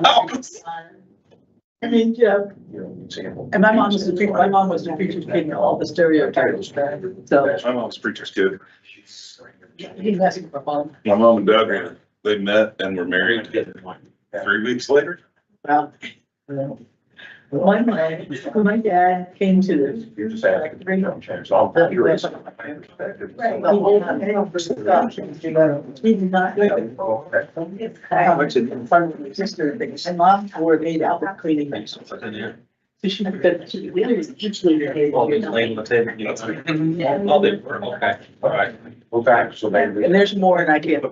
I mean, yeah. And my mom was the preacher's kid and all the stereotypes. So My mom's preacher's kid. he messed with my mom. My mom and dad, they met and were married 3 weeks later. Well, my dad came to this. You're just asking. Right. He did not go. How much in front of my sister things. And mom were made out with cleaning things. So she said, we always each leave the table. Okay, all right. Okay, so maybe. And there's more and I can't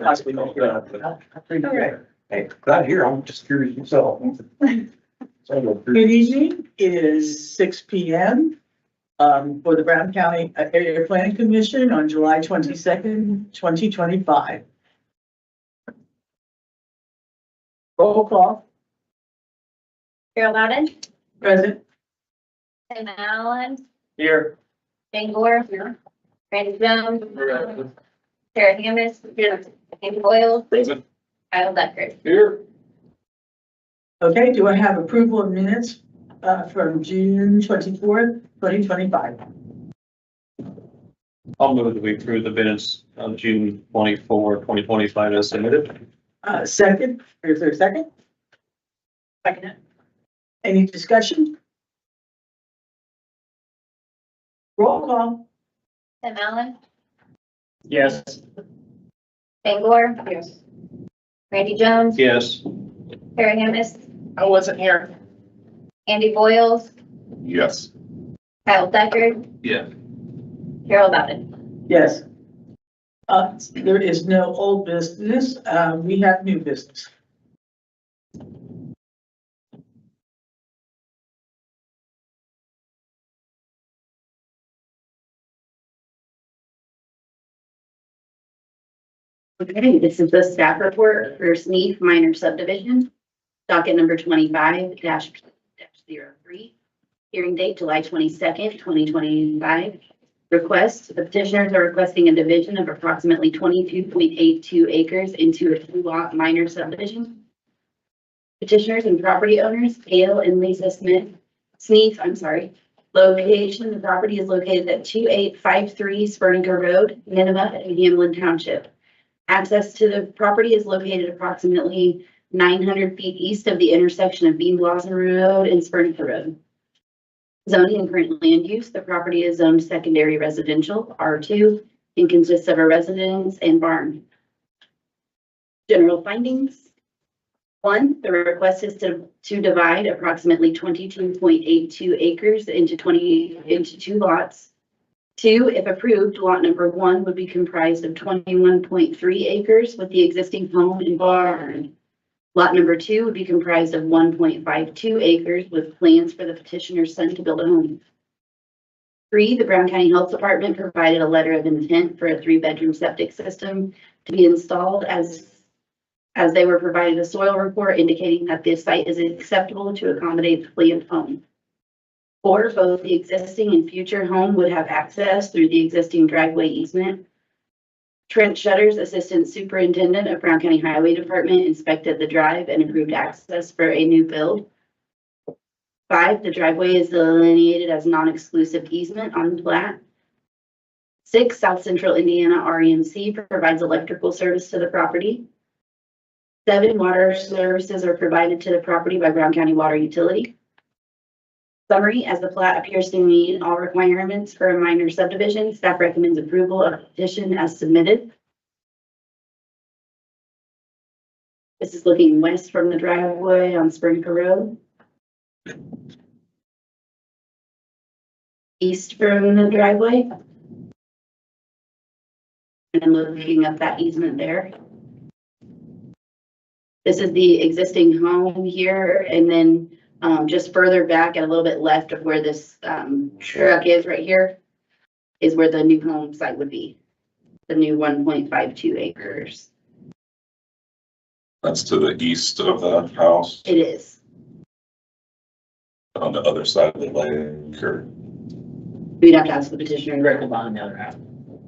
possibly make it up. Okay. Hey, glad here, I'm just curious myself. Good evening, it is 6 P.M. For the Brown County Area Planning Commission on July 22nd, 2025. Roll call, Carol Loudon, present. Tim Allen, Here. Jane Gore, Randy Jones, Sarah Hammond, Andy Boyle, Present. Kyle Deckard. Here. Okay, do I have approval of minutes from June 24th, 2025? I'll move that we approve the minutes of June 24, 2025 as submitted. Second, is there a second? Second. Any discussion? Roll call. Tim Allen, Yes. Jane Gore. Yes. Randy Jones, Yes. Sarah Hammond, I wasn't here. Andy Boyle, Yes. Kyle Deckard, Yeah. Carol Loudon. Yes. There is no old business. We have new business. Okay, this is the staff report for Sneath Minor Subdivision, docket number 25-03. Hearing date July 22nd, 2025. Request, the petitioners are requesting a division of approximately 22.82 acres into a 2-lot minor subdivision. Petitioners and property owners, Gail and Lisa Sneath, Location, the property is located at 2853 Sperninger Road, Nineveh, in Hamlin Township. Access to the property is located approximately 900 feet east of the intersection of Bean Blossom Road and Spernica Road. Zoning and current land use, the property is zoned secondary residential, R2, and consists of a residence and barn. General findings. 1, the request is to divide approximately 22.82 acres into 2 lots. 2, if approved, lot number 1 would be comprised of 21.3 acres with the existing home and barn. Lot number 2 would be comprised of 1.52 acres with plans for the petitioner's son to build a home. 3, the Brown County Health Department provided a letter of intent for a 3-bedroom septic system to be installed as they were provided a soil report indicating that this site is acceptable to accommodate the planned home. 4, both the existing and future home would have access through the existing driveway easement. Trent Shutters, Assistant Superintendent of Brown County Highway Department, inspected the drive and approved access for a new build. 5, the driveway is delineated as non-exclusive easement on the plat. 6, South Central Indiana REMC provides electrical service to the property. 7, water services are provided to the property by Brown County Water Utility. Summary, as the plat appears to meet all requirements for a minor subdivision, staff recommends approval of the petition as submitted. This is looking west from the driveway on Spernica Road. East from the driveway. And then looking up that easement there. This is the existing home here, and then just further back and a little bit left of where this truck is right here is where the new home site would be. The new 1.52 acres. That's to the east of the house, It is. on the other side of the lake, or We'd have to ask the petitioner. Right on the other half.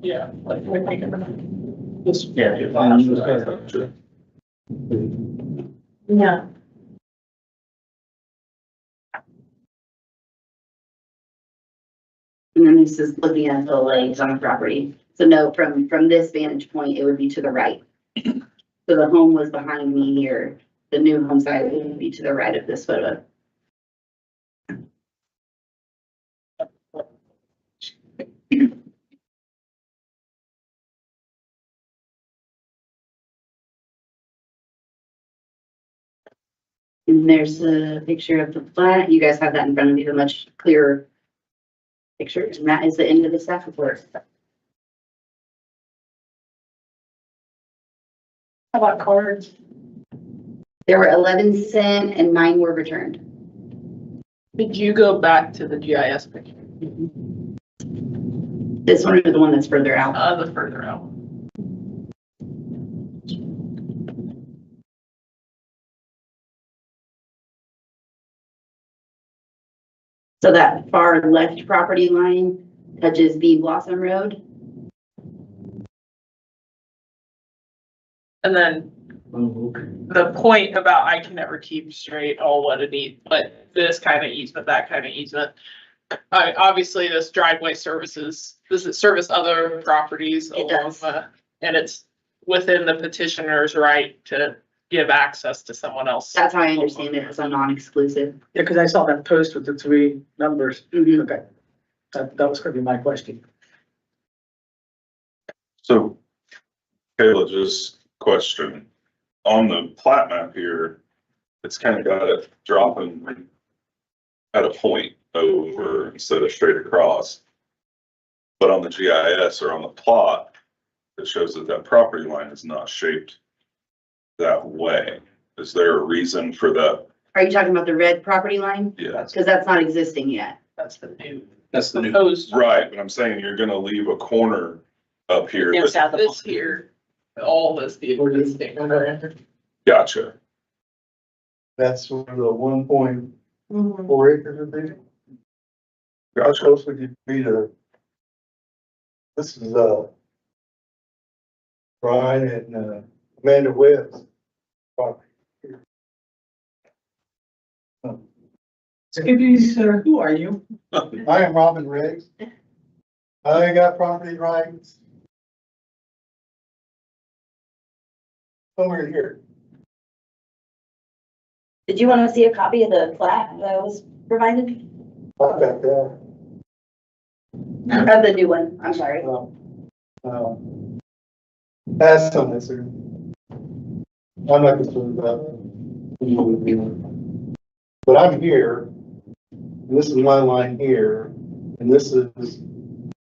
Yeah. Like we're thinking about this. Yeah. Yeah. And then this is looking at the legs on the property. So no, from this vantage point, it would be to the right. So the home was behind me here. The new home site would be to the right of this photo. And there's a picture of the plat. You guys have that in front of you, a much clearer picture. And that is the end of the staff report. How about cards? There were 11 sent and 9 were returned. Did you go back to the GIS picture? This one is the one that's further out. The further out. So that far left property line touches the Blossom Road. And then the point about I can never keep straight all what it needs, but this kind of easement, that kind of easement. Obviously this driveway services, does it service other properties? It does. And it's within the petitioner's right to give access to someone else. That's how I understand it as a non-exclusive. Yeah, because I saw that post with the 3 numbers. Mhm. Okay. That was gonna be my question. So, Kayla, just question, on the plat map here, it's kind of got it dropping at a point over instead of straight across. But on the GIS or on the plot, it shows that that property line is not shaped that way. Is there a reason for that? Are you talking about the red property line? Yeah, Because that's not existing yet. That's the new. That's the new. Proposed. right, but I'm saying you're gonna leave a corner up here. Yes, that- this here, all this, the existing. Gotcha. That's where the 1.4 acres would be. How Gotcha. close would you be to? This is, Brian and, Amanda Webb's property. Excuse me, sir, who are you? I am Robin Riggs. I got property rights. Somewhere here. Did you want to see a copy of the plat that was provided? I got that. Of the new one, I'm sorry. That's something, sir. I'm not concerned about it. But I'm here, and this is my line here, and this is,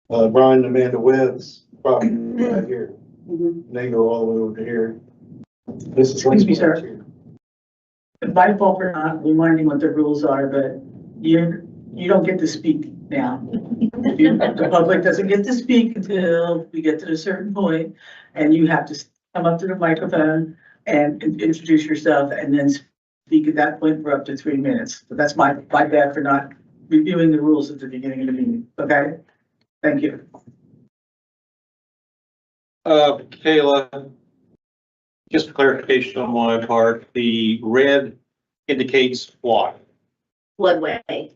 Brian and Amanda Webb's property right here. Mhm. And they go all the way over to here. This is. Excuse me, sir. By fault for not reminding what the rules are, but you don't get to speak now. The public doesn't get to speak until we get to a certain point, and you have to come up to the microphone and introduce yourself and then speak at that point for up to 3 minutes. But that's my bad for not reviewing the rules at the beginning of the meeting, okay? Thank you. Kayla, just clarification on my part, the red indicates what? Floodway.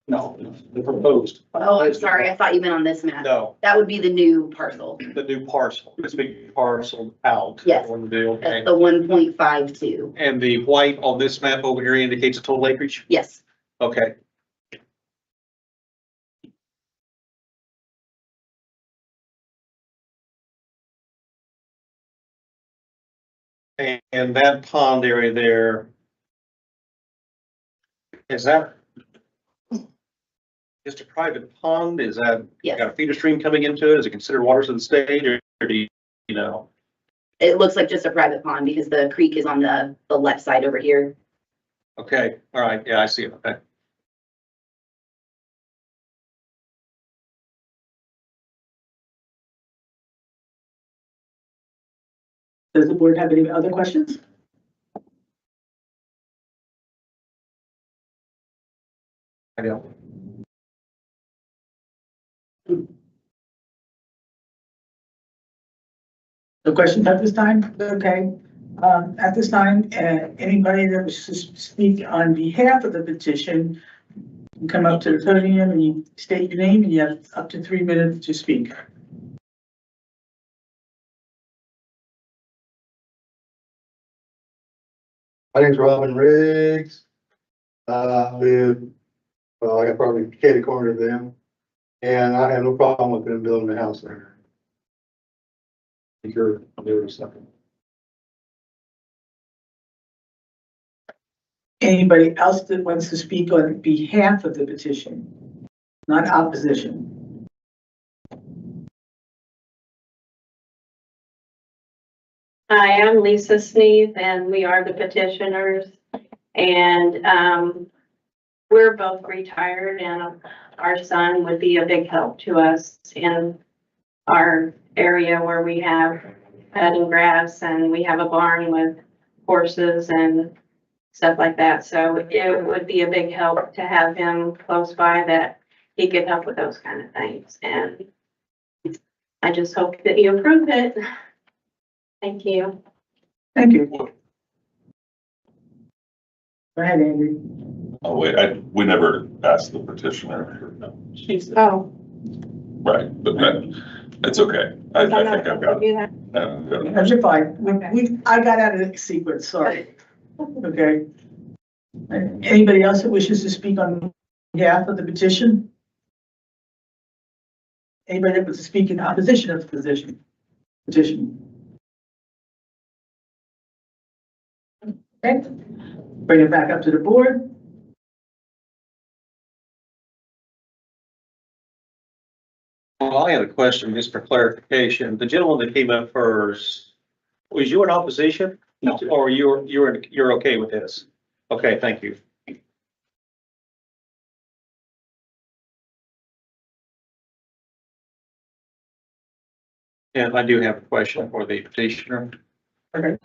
No, the proposed. Oh, I'm sorry. I thought you meant on this map. No, That would be the new parcel. the new parcel, this big parcel out. Yes. On the deal, That's okay. the 1.52. And the white on this map over here indicates the total acreage? Yes. Okay. And that pond area there, is that just a private pond? Is that Yes. got a feeder stream coming into it? Is it considered waters of the state, or do you know? It looks like just a private pond because the creek is on the left side over here. Okay, all right, yeah, I see it, okay. Does the board have any other questions? I know. No questions at this time? Okay. At this time, anybody that wishes to speak on behalf of the petition You come up to the podium and you state your name and you have up to 3 minutes to speak. My name's Robin Riggs. I live, well, I got probably Katy corner to them, and I have no problem with them building a house there. I think you're doing something. Anybody else that wants to speak on behalf of the petition, not opposition? Hi, I'm Lisa Sneed, and we are the petitioners. And we're both retired, and our son would be a big help to us in our area where we have cutting grass and we have a barn with horses and stuff like that. So it would be a big help to have him close by that he could help with those kind of things. And I just hope that you approve it. Thank you. Thank you. Go ahead, Andy. Oh, wait, we never asked the petitioner. Oh. Right, but it's okay. I think I've got it. That's your fine. I got out of the sequence, sorry. Okay. Anybody else that wishes to speak on behalf of the petition? Anybody that wants to speak in opposition of the petition? Okay, bring it back up to the board. Well, I had a question just for clarification. The gentleman that came up first, was you in opposition? No. Or you're okay with this? Okay, thank you. And I do have a question for the petitioner. Okay.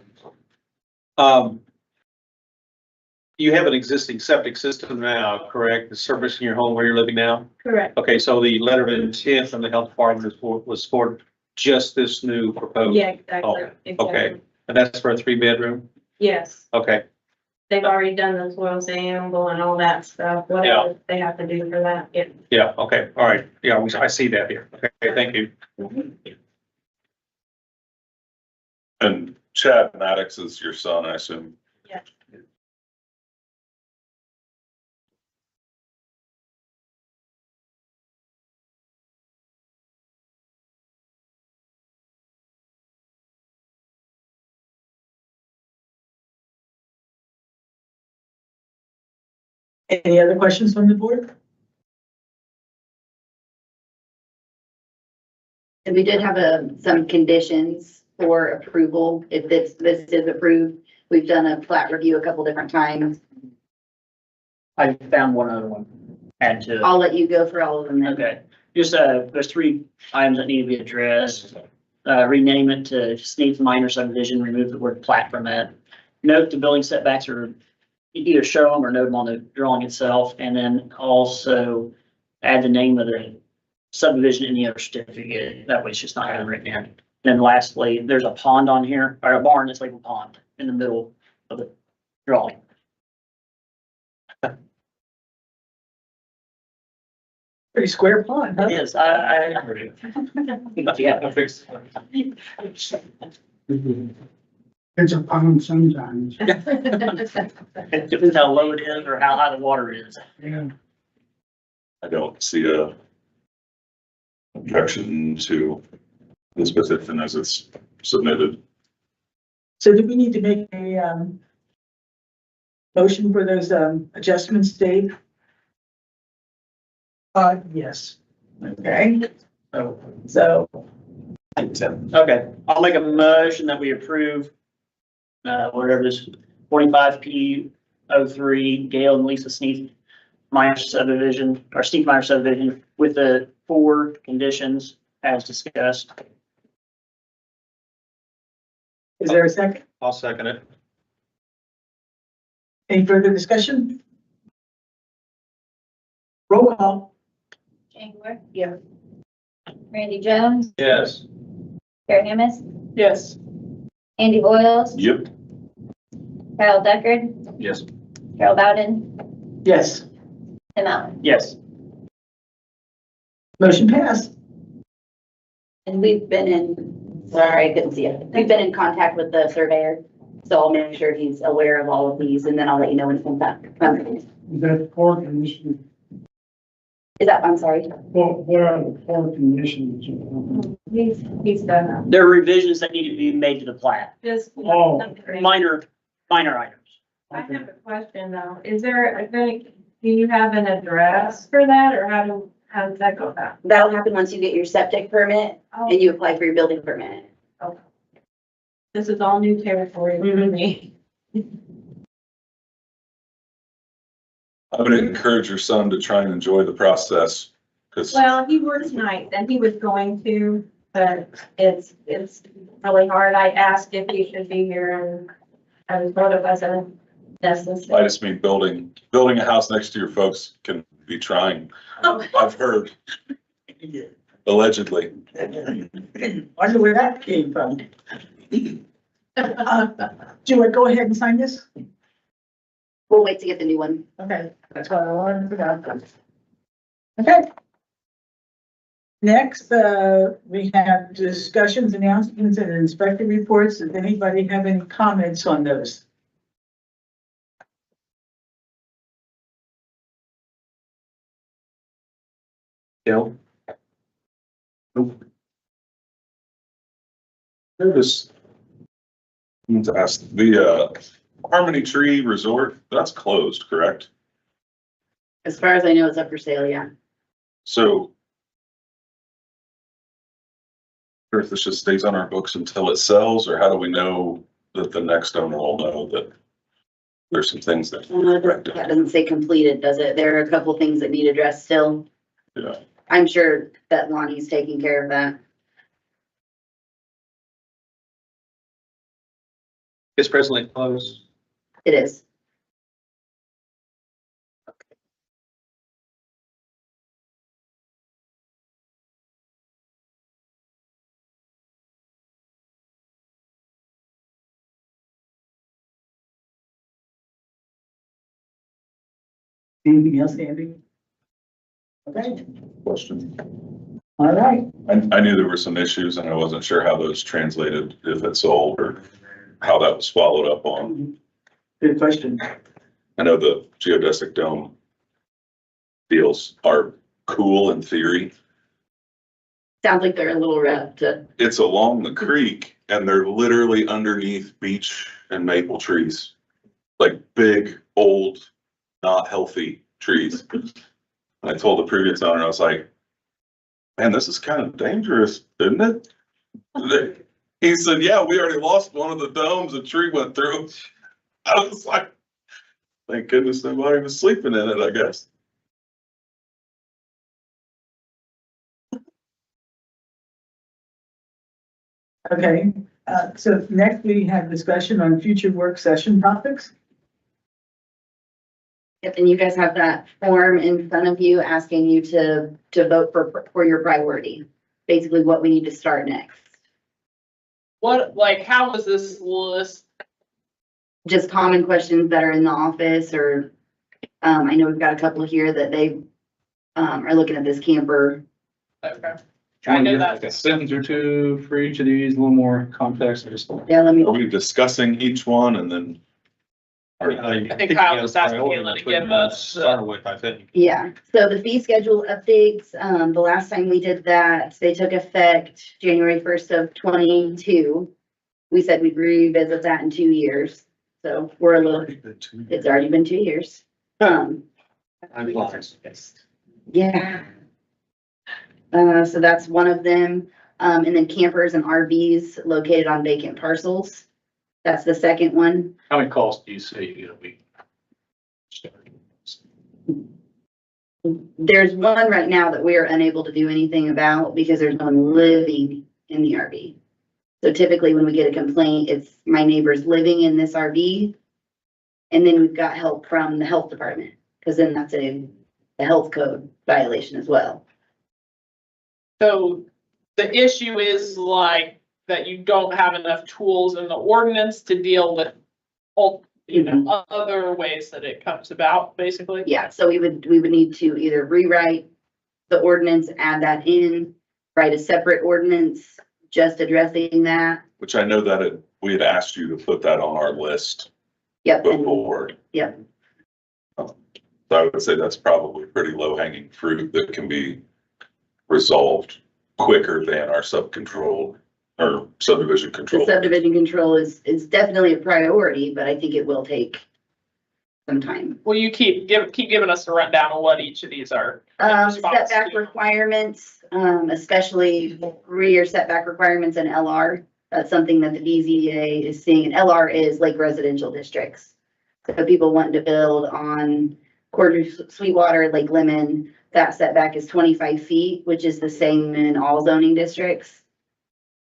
You have an existing septic system now, correct? The service in your home where you're living now? Correct. Okay, so the letter of intent from the health department was for just this new proposal? Yeah, exactly. Oh, okay. Exactly. And that's for a 3-bedroom? Yes, Okay, they've already done the soil sample and all that stuff, whatever they have to do for that. Yeah. yeah, okay, all right. Yeah, I see that here. Okay, thank you. And Chad Maddox is your son, I assume? Yeah. Any other questions from the board? And we did have some conditions for approval. If this is approved, we've done a plat review a couple different times. I found one other one. Add to, I'll let you go for all of them then. okay, just, there's 3 items that need to be addressed. Rename it to Sneed's Minor Subdivision, remove the word plat from it. Note the building setbacks are, either show them or note them on the drawing itself, and then also add the name of the subdivision in the other certificate. That way it's just not written in. Then lastly, there's a pond on here, or a barn that's labeled pond in the middle of the drawing. Pretty square pond, huh? It is, I agree. Yeah. It's a pond sometimes. It depends how low it is or how high the water is. Yeah. I don't see a objection to this petition as it's submitted. So do we need to make a motion for those adjustments, Dave? Yes. Okay. So. Okay, I'll make a motion that we approve whatever this 45P03 Gail and Lisa Sneed minor subdivision, or Sneed minor subdivision with the 4 conditions as discussed. Is there a second? I'll second it. Any further discussion? Roll call. Jane Gore? Yeah. Randy Jones? Yes. Carrie Hammis? Yes. Andy Boyles? Yep. Kyle Deckard? Yes. Carol Bowden? Yes. Tim Allen. Yes. Motion passed. And we've been in, sorry, I couldn't see it. We've been in contact with the surveyor. So I'll make sure he's aware of all of these and then I'll let you know when it comes back. That core condition, Is that, I'm sorry. where are the core conditions? He's done that. There are revisions that need to be made to the plat, Just. Oh. minor items. I have a question though. Is there, do you have an address for that or how does that go about? That'll happen once you get your septic permit Oh, and you apply for your building permit. this is all new territory for me. I would encourage your son to try and enjoy the process, because Well, he works nights and he was going to, but it's really hard. I asked if he should be here and I was told it wasn't I necessary. just mean building a house next to your folks can be trying. I've heard, allegedly. Wonder where that came from. Stuart, go ahead and sign this. We'll wait to get the new one. Okay, that's what I wanted to know. Okay. Next, we have discussions, announcements, and inspector reports. Does anybody have any comments on those? Bill? Notice. I need to ask, the Harmony Tree Resort, that's closed, correct? As far as I know, it's up for sale, yeah. So. Or if this just stays on our books until it sells, or how do we know that the next owner will know that there's some things that. That doesn't say completed, does it? There are a couple things that need addressed still. Yeah. I'm sure that Lonnie's taking care of that. It's presently closed. It is. Anything else, Andy? Okay, Question. all right. I knew there were some issues and I wasn't sure how those translated, if it sold or how that was swallowed up on. Good question. I know the geodesic dome deals are cool in theory. Sounds like they're a little rough to, It's along the creek and they're literally underneath beech and maple trees. Like big, old, not healthy trees. I told the previous owner, I was like, man, this is kind of dangerous, isn't it? He said, yeah, we already lost one of the domes a tree went through. I was like, thank goodness nobody was sleeping in it, I guess. Okay, so next we have discussion on future work session topics. Yep, and you guys have that form in front of you asking you to vote for your priority. Basically what we need to start next. What, like, how was this list? Just common questions that are in the office or, I know we've got a couple here that they, are looking at this camper. Okay. I know Like a that. sentence or two for each of these, a little more context, or just. Yeah, let me, Are we discussing each one and then? I think Kyle was asking Caitlin to give us, Start with, I think. yeah, so the fee schedule updates, the last time we did that, they took effect January 1st of 22. We said we'd revisit that in 2 years, so we're a little, it's already been 2 years. Yeah. So that's one of them, and then campers and RVs located on vacant parcels. That's the second one. How many calls do you say you're gonna be? There's one right now that we are unable to do anything about because there's no one living in the RV. So typically when we get a complaint, it's my neighbor's living in this RV. And then we've got help from the health department, because then that's a health code violation as well. so the issue is like that you don't have enough tools in the ordinance to deal with you know, other ways that it comes about, basically. Yeah, so we would need to either rewrite the ordinance, add that in, write a separate ordinance, just addressing that. Which I know that we had asked you to put that on our list Yep, and before. Yep. So I would say that's probably pretty low hanging fruit that can be resolved quicker than our subdivision the control. subdivision control is definitely a priority, but I think it will take some time. Well, you keep giving us a rundown of what each of these are. in response Setback to. requirements, especially rear setback requirements and LR. That's something that the BZA is seeing. And LR is like residential districts. So people wanting to build on Quarter Sweetwater, Lake Lemon, that setback is 25 feet, which is the same in all zoning districts.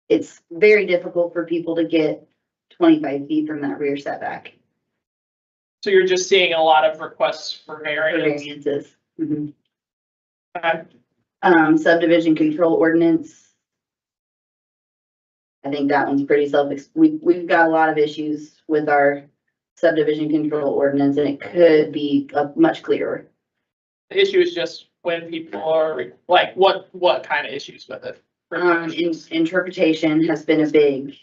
It's very difficult for people to get 25 feet from that rear setback. So you're just seeing a lot of requests for variance. Variances. Mhm. Okay. Subdivision control ordinance. I think that one's pretty we've got a lot of issues with our subdivision control ordinance, and it could be much clearer. The issue is just when people are like, what kind of issues with it? Interpretation has been a big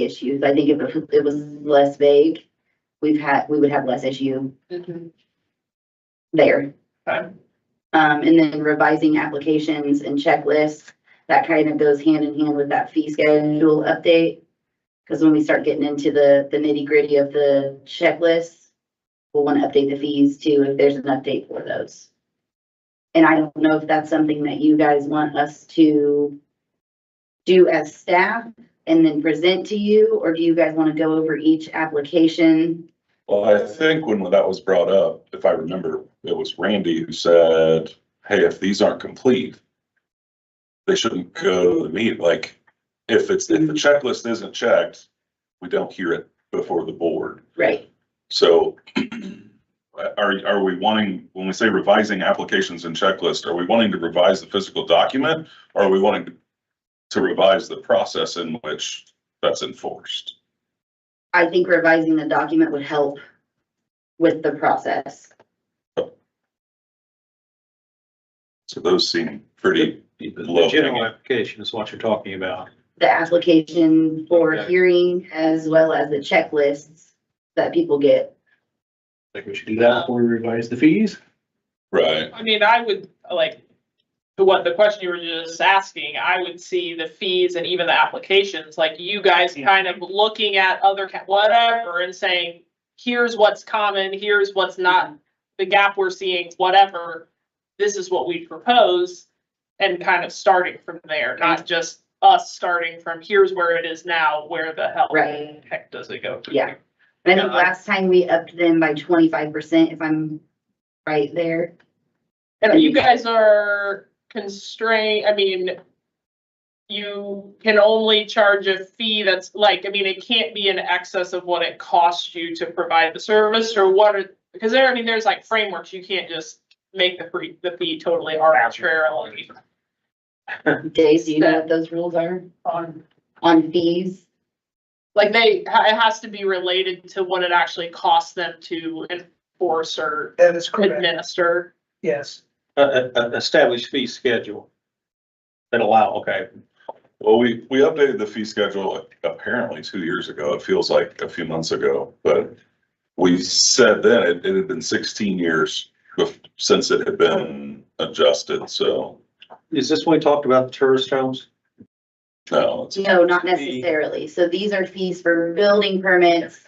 issue. I think if it was less vague, we would have less issue there. Okay. And then revising applications and checklists, that kind of goes hand in hand with that fee schedule update. Because when we start getting into the nitty gritty of the checklists, we'll want to update the fees too, if there's an update for those. And I don't know if that's something that you guys want us to do as staff and then present to you, or do you guys want to go over each application? Well, I think when that was brought up, if I remember, it was Randy who said, hey, if these aren't complete, they shouldn't go to the meeting. Like, if the checklist isn't checked, we don't hear it before the board. Right. So are we wanting, when we say revising applications and checklist, are we wanting to revise the physical document? Or are we wanting to revise the process in which that's enforced? I think revising the document would help with the process. So those seem pretty The low. general application is what you're talking about. The application for Okay. hearing as well as the checklists that people get. Think we should do that before we revise the fees? Right. I mean, I would like, to what the question you were just asking, I would see the fees and even the applications, like you guys kind of looking at other whatever and saying, here's what's common, here's what's not, the gap we're seeing, whatever, this is what we propose, and kind of starting from there, not just us starting from here's where it is now, where the hell Right. heck does it go to? Yeah. And I think last time we upped them by 25%, if I'm right there. And you guys are constrained, I mean, you can only charge a fee that's like, I mean, it can't be in excess of what it costs you to provide the service, or what are, because there, I mean, there's like frameworks, you can't just make the fee totally arbitrarily. Dave, do you know what those rules are on fees? Like it has to be related to what it actually costs them to enforce or That is correct. administer. Yes. An established fee schedule that allow, okay. Well, we updated the fee schedule apparently 2 years ago. It feels like a few months ago, but we said then it had been 16 years since it had been adjusted. So Is this when we talked about the tourist homes? no, it's No, not necessarily. So these are fees for building permits,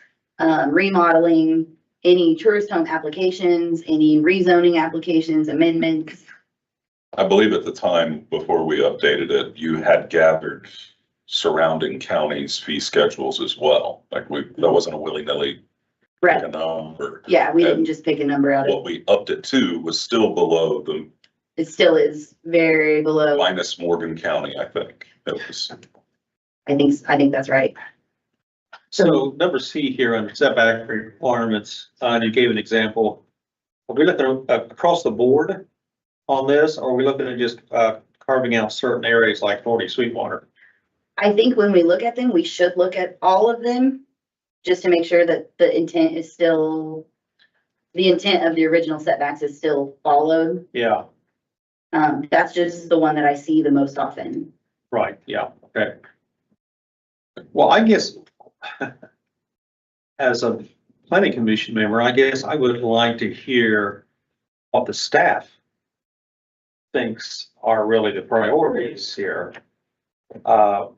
remodeling, any tourist home applications, any rezoning applications, amendments. I believe at the time before we updated it, you had gathered surrounding counties' fee schedules as well. Like that wasn't a willy-nilly pick a number. Yeah, we didn't just pick a number out of, What we upped it to was still below the it still is very below. minus Morgan County, I think. It was, I think that's right. So number C here on setback requirements, you gave an example. Are we looking across the board on this, or are we looking at just carving out certain areas like 40 Sweetwater? I think when we look at them, we should look at all of them just to make sure that the intent is still, the intent of the original setbacks is still followed. Yeah, That's just the one that I see the most often. right, yeah, okay. Well, I guess as a planning commission member, I guess I would like to hear what the staff thinks are really the priorities here.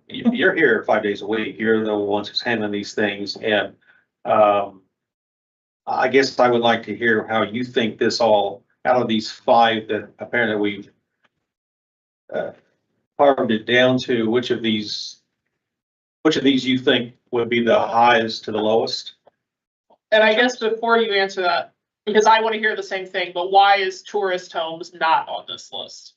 You're here 5 days a week. You're the ones who's handling these things, and I guess I would like to hear how you think this all, out of these 5 that apparently we've carved it down to, which of these you think would be the highest to the lowest? And I guess before you answer that, because I want to hear the same thing, but why is tourist homes not on this list?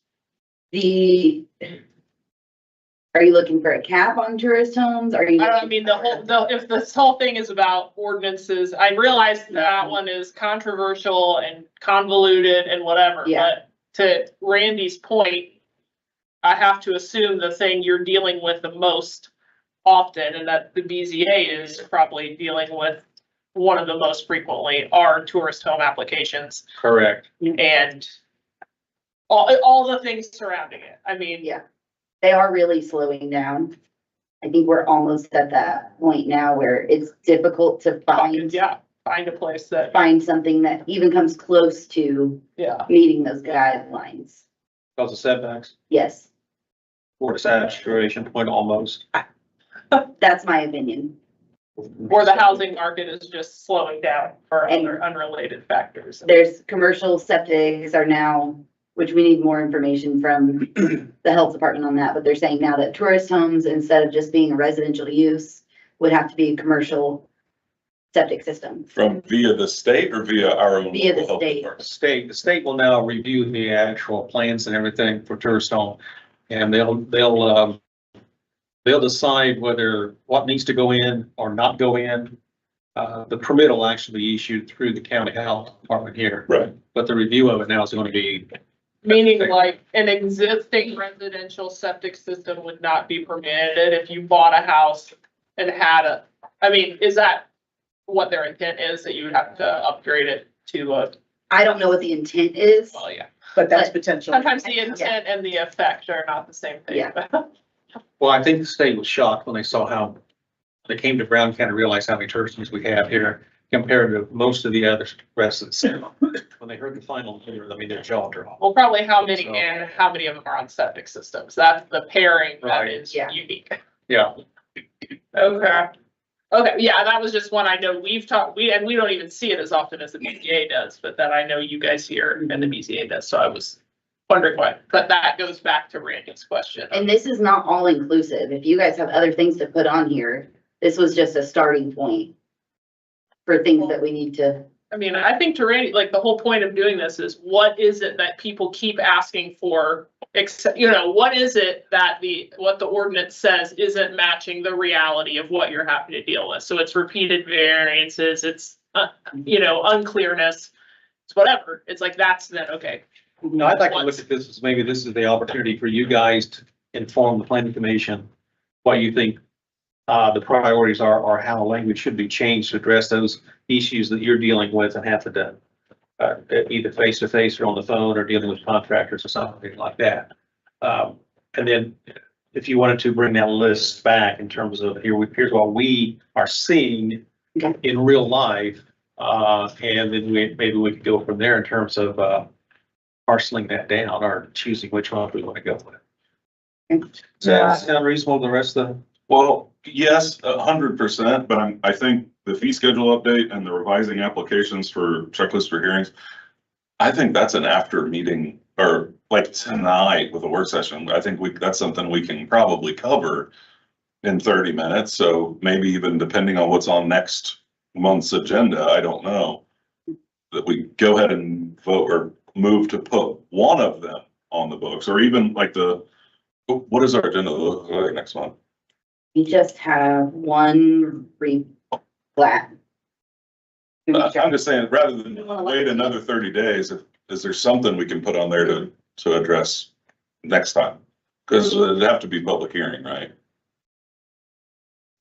Are you looking for a cap on tourist homes? Are you? I mean, if this whole thing is about ordinances, I realize that one is controversial and convoluted and whatever, Yeah. but to Randy's point, I have to assume the thing you're dealing with the most often, and that the BZA is probably dealing with one of the most frequently, are tourist home applications Correct. and all the things surrounding it. I mean, Yeah, they are really slowing down. I think we're almost at that point now where it's difficult to find find a place that, something that even comes close to yeah. meeting those guidelines. Because of setbacks, Yes, or the saturation point almost. that's my opinion. Or the housing market is just slowing down for And- other unrelated factors. There's commercial septics are now, which we need more information from the health department on that, but they're saying now that tourist homes, instead of just being a residential use, would have to be a commercial septic system. From via the state or via our own? Via the local health state. department? The state will now review the actual plans and everything for tourist home. And they'll decide what needs to go in or not go in. The permit will actually be issued through the county health department here. Right. But the review of it now is going to be, Meaning like an existing residential septic system would not be permitted if you bought a house and had I mean, is that what their intent is, that you would have to upgrade it to I don't know what the intent is. well, yeah. But that's potential. Sometimes the intent and the effect are not the same thing. Yeah. well, I think the state was shocked when they saw how they came to Brown County, realized how many tourist homes we have here compared to most of the other residents. When they heard the final number, I mean, their jaw dropped. Well, probably how many So- and how many of them are on septic systems. That's the pairing that Right. is Yeah. unique. Yeah. Okay. Okay, yeah, that was just one I know we've talked, we don't even see it as often as the BZA does, but that I know you guys hear and the BZA does, so I was wondering why, but that goes back to Randy's question. And this is not all inclusive. If you guys have other things to put on here, this was just a starting point for things that we need to. I mean, I think to Randy, like the whole point of doing this is what is it that people keep asking for? Except, what is it that what the ordinance says isn't matching the reality of what you're having to deal with? So it's repeated variances, it's, unclearness, it's whatever. It's like, that's then, okay. No, I'd like to look at this as maybe this is the opportunity for you guys to inform the planning commission what you think the priorities are, or how language should be changed to address those issues that you're dealing with and have to do. Either face to face or on the phone or dealing with contractors or something like that. And then if you wanted to bring that list back in terms of here's what we are seeing in real life. And then maybe we could go from there in terms of parceling that down or choosing which one we want to go with. Does that sound reasonable to the rest of the? Well, yes, 100%, but I think the fee schedule update and the revising applications for checklist for hearings, I think that's an after meeting or like tonight with a work session. I think that's something we can probably cover in 30 minutes. So maybe even depending on what's on next month's agenda, I don't know, that we go ahead and vote or move to put one of them on the books, or even like what is our agenda look like next month? We just have one replat. I'm just saying, rather than wait another 30 days, is there something we can put on there to address next time? Because it'd have to be public hearing, right?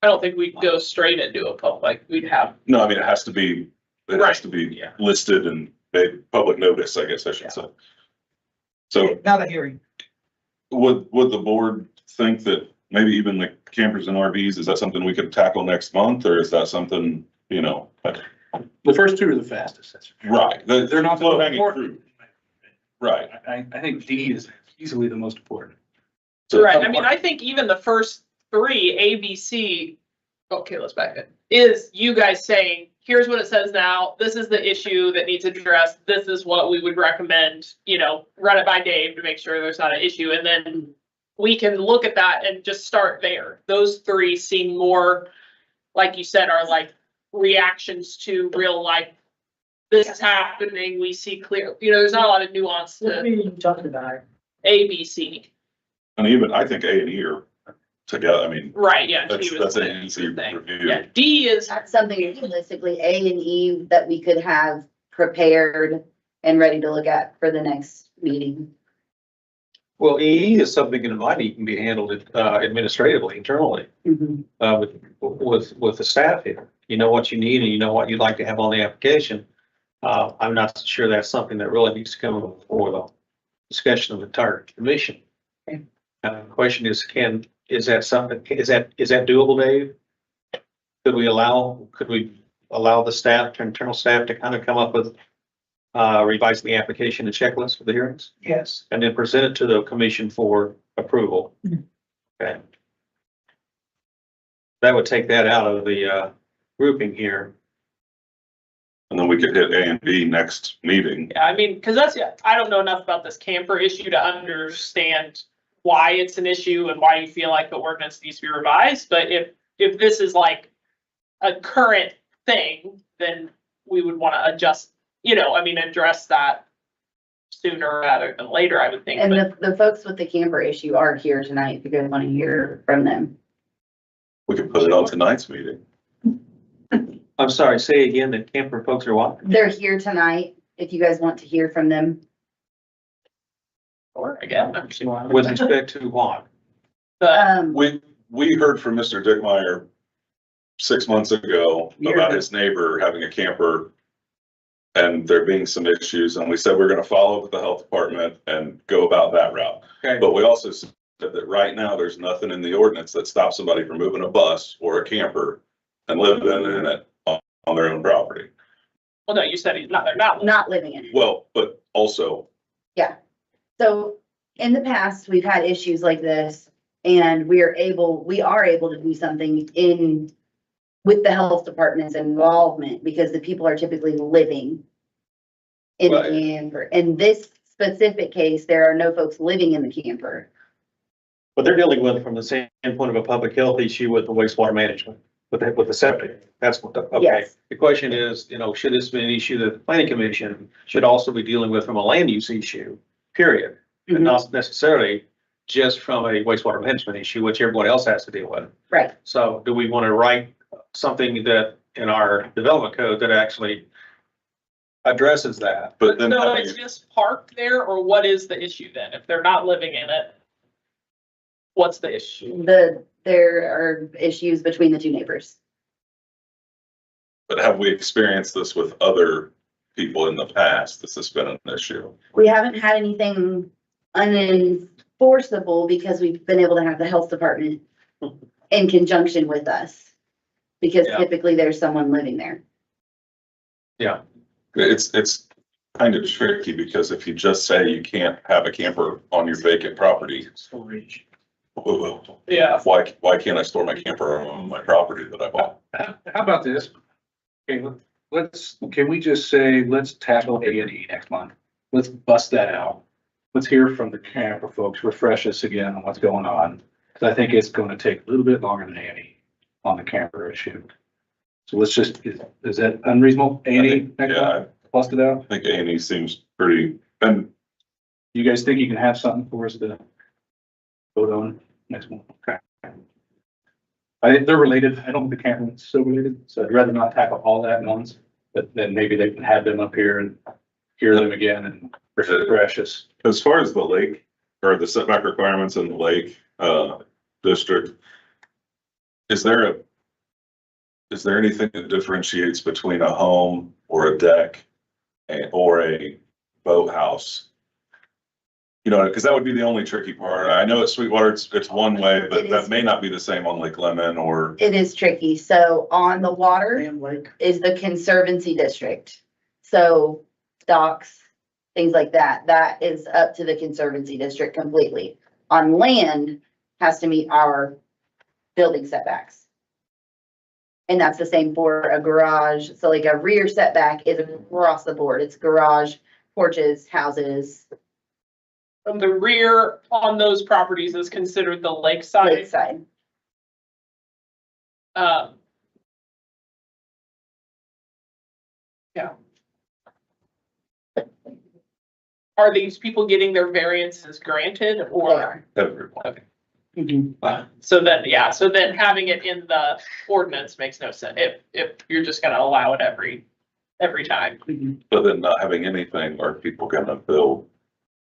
I don't think we'd go straight into a public, we'd have, No, I mean, it has to be Yeah. listed and made public notice, I guess I should say. So Not a hearing. would the board think that maybe even the campers and RVs, is that something we could tackle next month, or is that something, you know? The first two are the fastest. That's Right, they're not the most low hanging important. fruit, right? I think D is easily the most important. So- right, I mean, I think even the first three, A, B, C, okay, let's back it, is you guys saying, here's what it says now, this is the issue that needs addressed, this is what we would recommend, you know, run it by Dave to make sure there's not an issue, and then we can look at that and just start there. Those three seem more, like you said, are like reactions to real life. This is happening, we see clear, you know, there's not a lot of nuance What are to you talking about? A, B, C. And even, I think A and E are together, I mean, Right, yeah. that's G was an the easy thing. review. Yeah, D is, That's something realistically, A and E, that we could have prepared and ready to look at for the next meeting. Well, E is something that might even be handled administratively, internally, with the staff here. You know what you need and you know what you'd like to have on the application. I'm not sure that's something that really needs to come before the discussion of the entire commission. The question is, is that doable, Dave? Could we allow the staff, internal staff to kind of come up with revising the application and checklist for the hearings? Yes. And then present it to the commission for approval? Okay. That would take that out of the grouping here. And then we could hit A and B next meeting. yeah, I mean, cause that's, I don't know enough about this camper issue to understand why it's an issue and why you feel like the ordinance needs to be revised, but if this is like a current thing, then we would wanna adjust, you know, I mean, address that sooner rather than later, I would think. And But the folks with the camper issue are here tonight, if you guys want to hear from them. We could put it on tonight's meeting. I'm sorry, say again, the camper folks are what? They're here tonight, if you guys want to hear from them. or again, I'm sure. With respect to what? But We heard from Mr. Dickmeyer 6 months ago about his neighbor having a camper and there being some issues, and we said we're gonna follow up with the health department and go about that route. Okay. But we also said that right now, there's nothing in the ordinance that stops somebody from moving a bus or a camper and living in it on their own property. well, no, you said he's not, they're not. Not living in it. Well, but also, So in the past, we've had issues like this and we are able to do something with the health department's involvement because the people are typically living in the Right. camper. In this specific case, there are no folks living in the camper. But they're dealing with, from the standpoint of a public health issue with the wastewater management, with the septic. That's what okay. Yes. The question is, you know, should this be an issue that the planning commission should also be dealing with from a land use issue, period? And not necessarily just from a wastewater management issue, which everyone else has to deal with. Right. So do we want to write something that in our development code that actually addresses that? but then. So it's just parked there, or what is the issue then? If they're not living in it, what's the issue? There are issues between the two neighbors. But have we experienced this with other people in the past? This has been an issue. We haven't had anything unenforceable because we've been able to have the health department in conjunction with us. Because Yeah. typically there's someone living there. Yeah. It's kind of tricky because if you just say you can't have a camper on your vacant property, storage. well, Yeah. why can't I store my camper on my property that I bought? How about this? Okay, can we just say, let's tackle A and E next month? Let's bust that out. Let's hear from the camper folks, refresh us again on what's going on. Cause I think it's gonna take a little bit longer than A and E on the camper issue. So let's just, is that unreasonable? A and E next Yeah, month, bust it out? I think A&E seems pretty, and You guys think you can have something for us to vote on next month? Okay. I think they're related. I don't think the camera's so related, so I'd rather not tackle all that at once. But then maybe they can have them up here and hear them again and refresh us. as far as the lake or the setback requirements in the lake, district, is there is there anything that differentiates between a home or a deck or a boathouse? You know, because that would be the only tricky part. I know at Sweetwater, it's one way, but It that is. may not be the same on Lake Lemon or, It is tricky. So on the water Damn, like, is the Conservancy District. So docks, things like that, that is up to the Conservancy District completely. On land has to meet our building setbacks. And that's the same for a garage. So like a rear setback is across the board. It's garage, porches, houses, The rear on those properties is considered the lakeside. lakeside. Yeah. Are these people getting their variances granted They or? are. everyone. Wow. So then, yeah, so then having it in the ordinance makes no sense if you're just gonna allow it every time. But then not having anything, are people gonna build?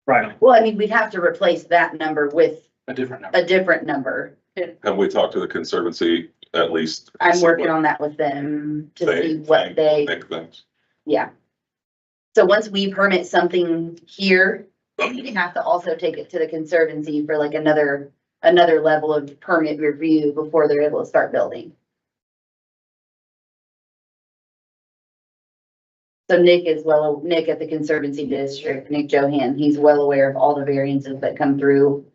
Right, Well, I mean, we'd have to replace that number with a different number. a different number. Have we talked to the Conservancy at least? I'm working on that with them to see what they, Make things. yeah. So once we permit something here, we have to also take it to the Conservancy for like another level of permit review before they're able to start building. So Nick at the Conservancy District, Nick Johan, he's well aware of all the variances that come through.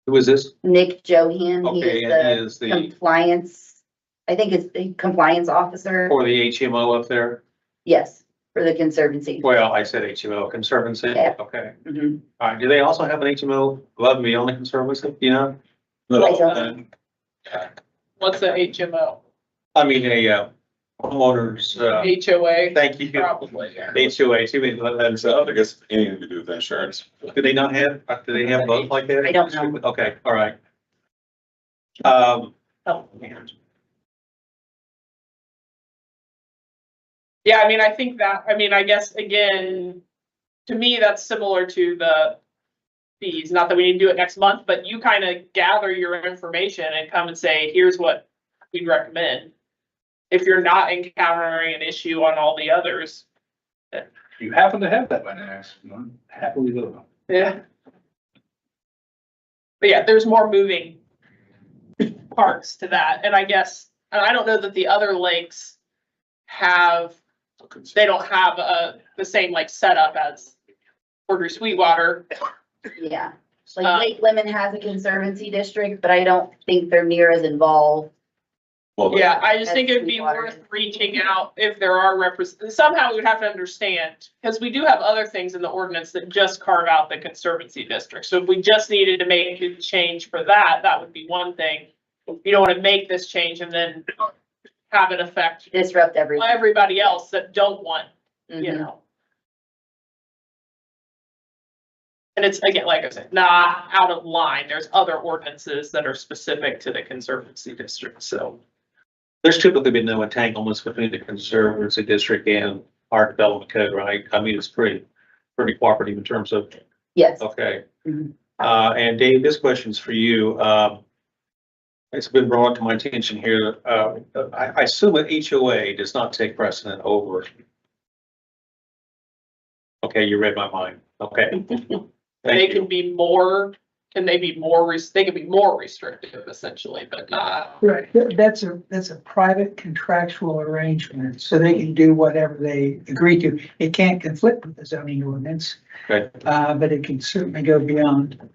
Who is this? Nick Johan, he Okay, is and the he is the, compliance, I think it's the compliance officer. for the HMO up there? Yes, for the Conservancy. Well, I said HMO, Conservancy, Yeah. okay. Mhm. All right, do they also have an HMO above and beyond the Conservancy, you know? I don't- What's the HMO? I mean, a homeowners, HOA? thank you. Probably, yeah. HOA, too many letters. So I guess anything to do with insurance. Do they not have, do they have both like that? I don't know. Okay, all right. Oh, man. Yeah, I mean, I guess, again, to me, that's similar to the fees, not that we need to do it next month, but you kind of gather your information and come and say, here's what we'd recommend. If you're not encountering an issue on all the others. You happen to have that by now, I'm happily live. Yeah. But yeah, there's more moving parts to that, and I guess, and I don't know that the other lakes they don't have the same like setup as Porter Sweetwater. Yeah, like Lake Lemon has a Conservancy District, but I don't think they're near as involved. Well, Yeah, I just think it'd be Sweetwater. worth reaching out if there are somehow we would have to understand, because we do have other things in the ordinance that just carve out the Conservancy District. So if we just needed to make a change for that, that would be one thing. You don't want to make this change and then have it affect Disrupt everything. everybody else that don't want, you Mhm. know. And it's, again, like I said, not out of line. There's other ordinances that are specific to the Conservancy District, so. There's typically been no entanglements between the Conservancy District and our development code, right? I mean, it's pretty cooperative in terms of, Yes. okay. Mhm. And Dave, this question's for you. It's been brought to my attention here. I assume an HOA does not take precedent over. Okay, you read my mind. Okay. They Thank can you. be more, they can be more restrictive essentially, but not. Right, that's a private contractual arrangement, so they can do whatever they agree to. It can't conflict with the zoning ordinance, Okay, but it can certainly go beyond.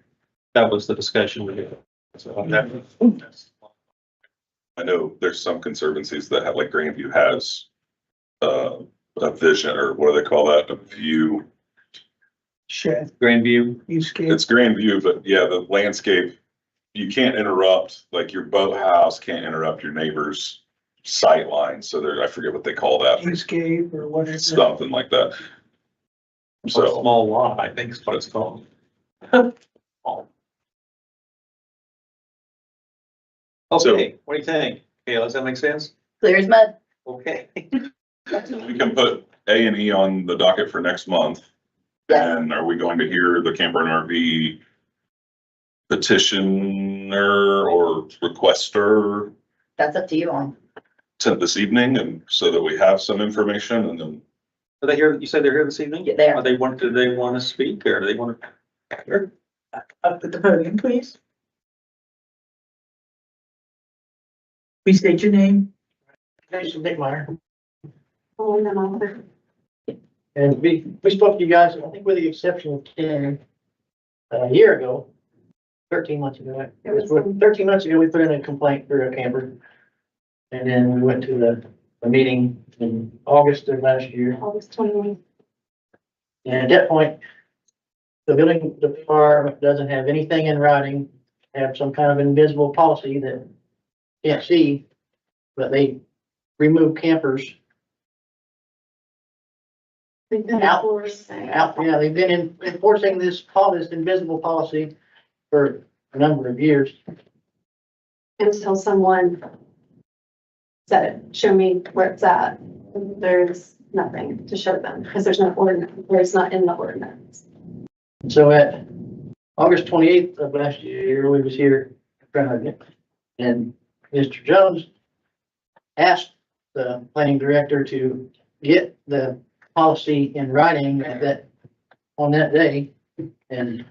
that was the discussion we had. So I know there's some conservancies that have, like Grandview has a vision, or what do they call that? A view. Shed, Grandview, use case. It's Grandview, but yeah, the landscape, you can't interrupt, like your boathouse can't interrupt your neighbor's sight line. So there, I forget what they call that, Viewscape or whatever. something like that. so So, small lot, I think is what it's called. Okay, what do you think? Okay, does that make sense? Clear as mud. Okay. we can put A&E on the docket for next month. Yes. And are we going to hear the camper and RV petitioner or requester? That's up to you all. this evening and so that we have some information and then. Are they here? You said they're here this evening? Yeah, they are. Do they want to speak or do they want to? Up at the podium, please. Please state your name. This is Nick Meyer, Oh, no. and we spoke to you guys, I think with the exception of Ken, a year ago, 13 months ago. It was 13 months ago, we put in a complaint for a camper. And then we went to the meeting in August of last year, August 21. and at that point, the building department doesn't have anything in writing, have some kind of invisible policy that you can't see, but they remove campers out, yeah, they've been enforcing this invisible policy for a number of years. Until someone said, show me where it's at. There's nothing to show them because there's no ordinance, or it's not in the ordinance. So at August 28th of last year, we was here in front of you, and Mr. Jones asked the planning director to get the policy in writing on that day, and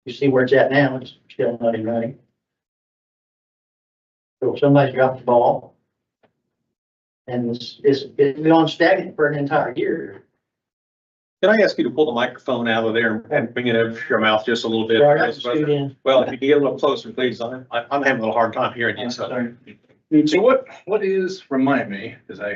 you see where it's at now, it's still not in writing. So somebody's dropped the ball, and it's been on stagnant for an entire year. Can I ask you to pull the microphone out of there and bring it over to your mouth just a little bit? Sorry, I got scoot in. Well, if you can get a little closer, please. I'm having a little hard time hearing you, so. Sorry. So what is, remind me, because I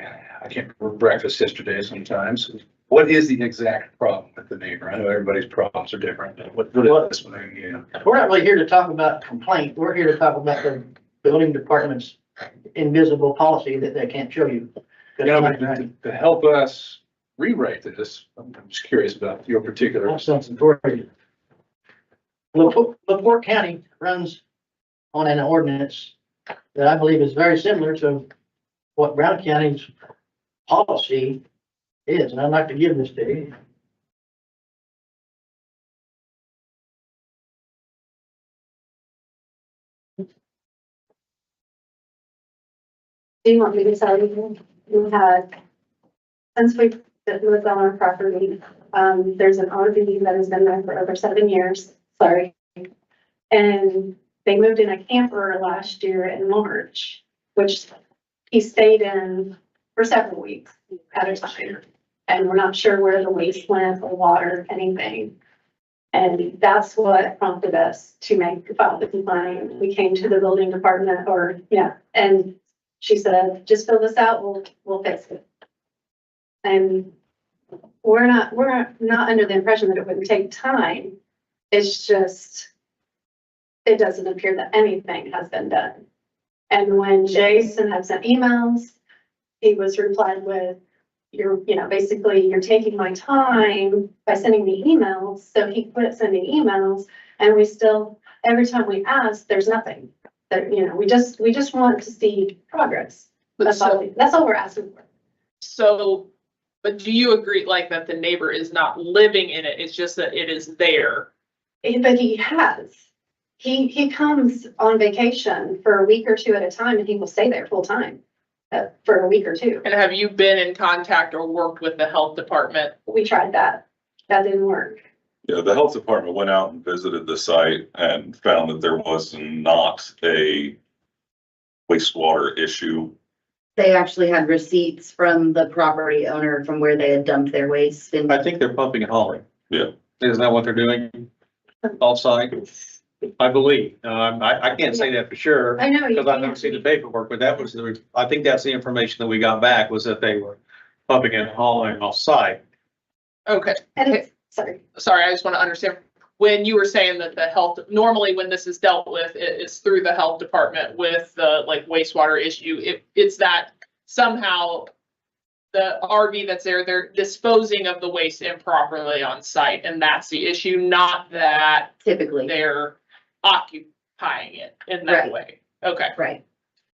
can't remember breakfast yesterday sometimes. What is the exact problem with the neighbor? I know everybody's problems are different. What is this one? Yeah. We're not really here to talk about complaint, we're here to talk about the building department's invisible policy that they can't show you. You know, but to help us rewrite this, I'm just curious about your particular. That's something for you. LaPorte County runs on an ordinance that I believe is very similar to what Brown County's policy is, and I'd like to give this to you. Do you want me to tell you? We had, since we lived on our property, there's an RV that has been there for over 7 years, sorry. And they moved in a camper last year in March, which he stayed in for several weeks at a time. And we're not sure where the waste went or water, anything. And that's what prompted us to file the complaint. We came to the building department and she said, just fill this out, we'll fix it. And we're not under the impression that it wouldn't take time. It's just, it doesn't appear that anything has been done. And when Jason had sent emails, he was replied with, basically you're taking my time by sending me emails. So he quit sending emails, and we still, every time we ask, there's nothing. That, we just want to see progress. That's all we're asking for. So, but do you agree like that the neighbor is not living in it? It's just that it is there. But he has. He comes on vacation for a week or two at a time, and he will stay there full time for a week or two. And have you been in contact or worked with the health department? We tried that. That didn't work. Yeah, the health department went out and visited the site and found that there was not a wastewater issue. They actually had receipts from the property owner from where they had dumped their waste and I think they're pumping and hauling. Yeah. Isn't that what they're doing? Offsite? I believe. I can't say that for sure. I know. Because I don't see the paperwork, but that was I think that's the information that we got back, was that they were pumping and hauling off-site. Okay. And it's, Sorry, I just want to understand. When you were saying that the health, normally when this is dealt with, it is through the health department with the wastewater issue. It's that somehow the RV that's there, they're disposing of the waste improperly on site, and that's the issue, not that typically. they're occupying it in that Right. way. Okay. Right.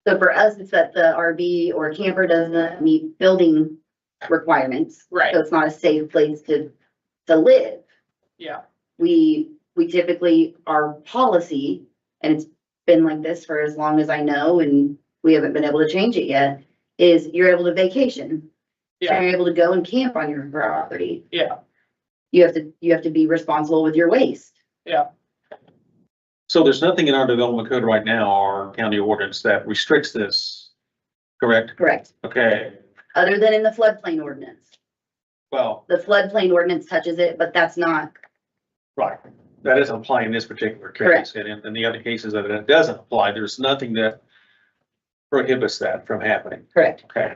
So for us, it's that the RV or camper doesn't meet building requirements. Right. So it's not a safe place to live. Yeah. We typically, our policy, and it's been like this for as long as I know, and we haven't been able to change it yet, is you're able to vacation. So Yeah. you're able to go and camp on your property. Yeah. You have to be responsible with your waste. So there's nothing in our development code right now, our county ordinance that restricts this, correct? Correct. Okay, Other than in the floodplain ordinance. well, The floodplain ordinance touches it, but that's not, right. That doesn't apply in this particular case. Correct. And in the other cases that it doesn't apply, there's nothing that prohibits that from happening. correct. Okay.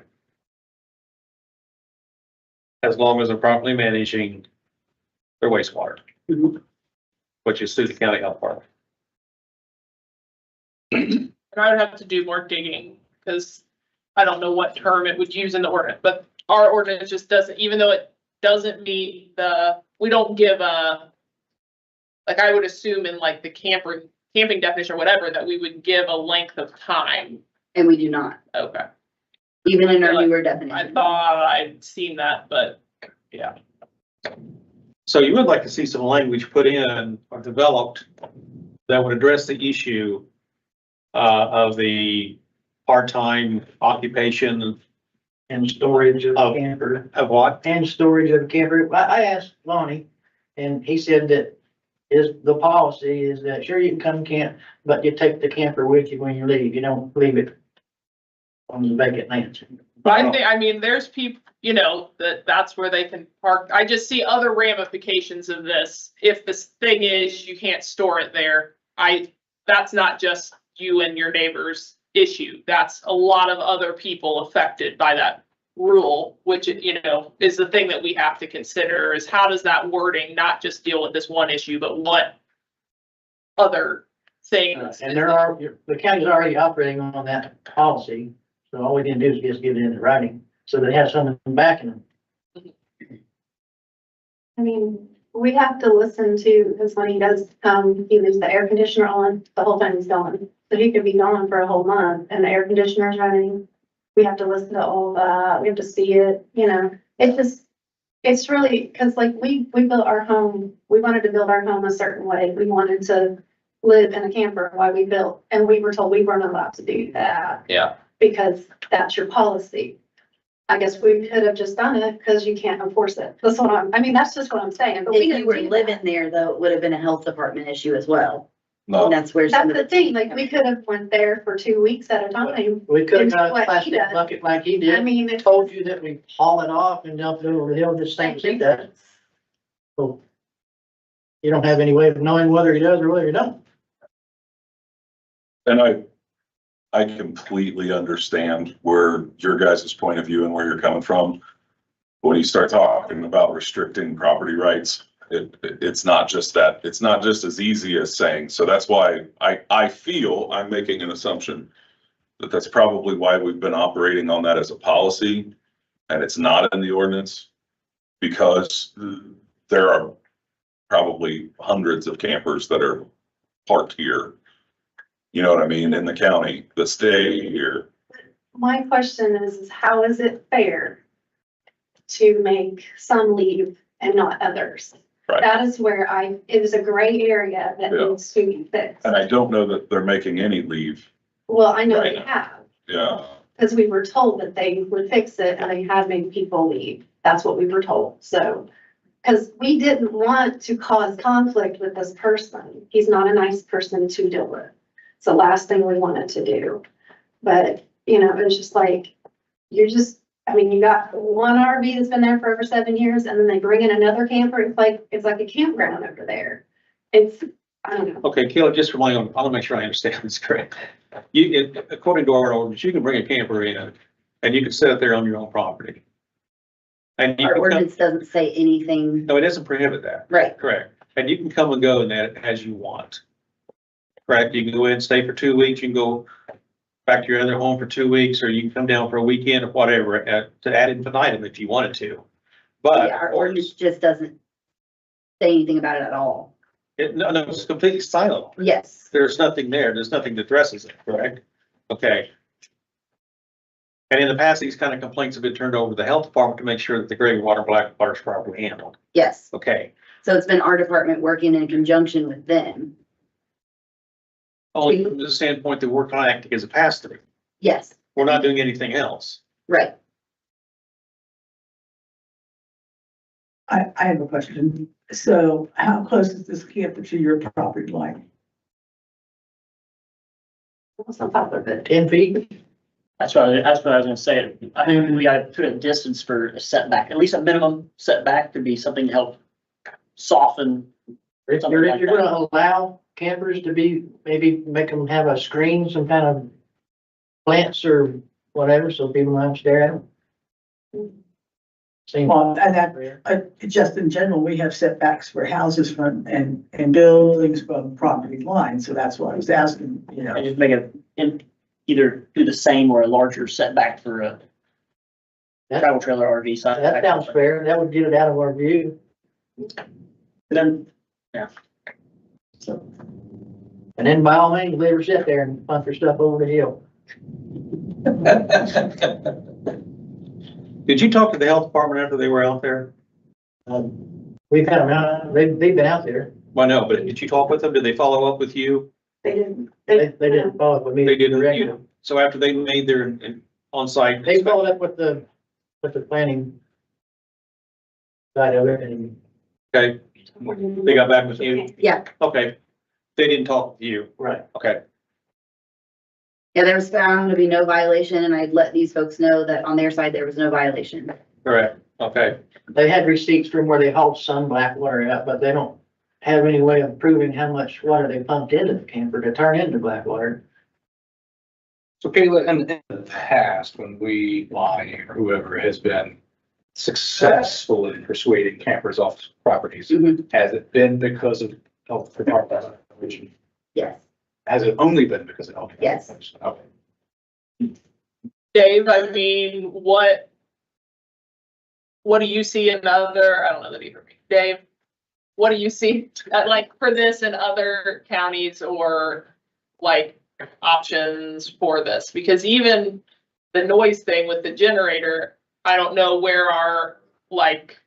As long as they're properly managing their wastewater. Mhm. Which is through the county health department. And I would have to do more digging, because I don't know what term it would use in the ordinance, but our ordinance just doesn't, even though it doesn't meet we don't give like I would assume in like the camping definition or whatever, that we would give a length of time. And we do not, Okay. even in our I feel newer I definition. thought I'd seen that, but yeah. So you would like to see some language put in or developed that would address the issue of the part-time occupation And storage of Of- camper, of what? and storage of camper. I asked Lonnie, and he said that the policy is that sure you can come camp, but you take the camper with you when you leave. You don't leave it on the vacant land. But I mean, there's people, that's where they can park. I just see other ramifications of this. If this thing is, you can't store it there, that's not just you and your neighbor's issue. That's a lot of other people affected by that rule, which, is the thing that we have to consider, is how does that wording not just deal with this one issue, but what other things? And the county's already operating on that policy, so all we can do is just get it into writing, so they have something backing them. I mean, we have to listen to, because when he does, he leaves the air conditioner on the whole time he's gone. So he could be gone for a whole month and the air conditioner's running. We have to listen to all that. We have to see it, it's really, because like we built our home, we wanted to build our home a certain way. We wanted to live in a camper while we built, and we were told we weren't allowed to do that. Yeah. Because that's your policy. I guess we could have just done it because you can't enforce it. That's just what I'm saying. But we If you didn't were do that. living there, though, it would have been a health department issue as well. No, And that's where some That's of the thing, like, we could have went there for 2 weeks at a time. We could have got a What he plastic does. bucket like he I did, mean, it's. told you that we haul it off and dump it over the hill, just same as he does. So you don't have any way of knowing whether he does or whether he don't. and I completely understand where your guys' point of view and where you're coming from. When you start talking about restricting property rights, it's not just that, it's not just as easy as saying, so that's why I feel I'm making an assumption that that's probably why we've been operating on that as a policy, and it's not in the ordinance, because there are probably hundreds of campers that are parked here. You know what I mean, in the county that stay here. My question is how is it fair to make some leave and not others? Right. That is where it is a gray area that Yeah. needs to be fixed. And I don't know that they're making any leave. Well, I know Right. they have, Yeah. because we were told that they would fix it and they had made people leave. That's what we were told, so. Because we didn't want to cause conflict with this person. He's not a nice person to deal with. It's the last thing we wanted to do. But, it's just like, you got one RV that's been there for over 7 years, and then they bring in another camper. It's like a campground over there. I don't know. Okay, Caleb, just relying on, I want to make sure I understand this correct. According to our ordinance, you can bring a camper in and you can set it there on your own property. And you Our can come, ordinance doesn't say anything. no, it doesn't prohibit that. Right. Correct. And you can come and go in that as you want. Correct. You can go in and stay for 2 weeks. You can go back to your other home for 2 weeks, or you can come down for a weekend or whatever, to add infinitum if you wanted to. But Yeah, our ordinance just doesn't say anything about it at all. no, it's completely silent. Yes. There's nothing there. There's nothing that addresses it, correct? Okay. And in the past, these kind of complaints have been turned over to the health department to make sure that the gray water, black water is properly handled. Yes. Okay. So it's been our department working in conjunction with them. Only from the standpoint that we're kind of acting as a pass-through. Yes, We're not doing anything else. right. I have a question. So how close is this camper to your property line? What's on top of it? 10 feet? That's what I was gonna say. I think we gotta put a distance for a setback, at least a minimum setback to be something to help soften. If you're gonna allow campers to be, maybe make them have a screen, some kind of plants or whatever, so people don't have to stare at them. Same. Well, and that, just in general, we have setbacks for houses from, and buildings from property lines, so that's why I was asking, you know. Just make it either do the same or a larger setback for a travel trailer RV side. That sounds fair. That would get it out of our view. Then, So. And then by all means, let her sit there and punt her stuff over the hill. Did you talk to the health department after they were out there? We've had them out, they've been out there. Well, no, but did you talk with them? Did they follow up with you? They didn't. They didn't follow up with me. They didn't, directly. you, so after they made their on-site. They followed up with the planning side of it, and Okay, they got back with you? Yeah, Okay. They didn't talk with you? right. Okay. yeah, there was found to be no violation, and I'd let these folks know that on their side, there was no violation. Correct. Okay. They had receipts from where they hauled some black water out, but they don't have any way of proving how much water they pumped into the camper to turn into black water. So Kayla, in the past, when we, Lonnie, or whoever has been successful in persuading campers off properties, Mhm. has it been because of health department? Yes, Has it only been because of health? Yes. Okay. Dave, I mean, what do you see in other, I don't know that either. Dave, what do you see, like, for this in other counties or like options for this? Because even the noise thing with the generator, I don't know where our, like,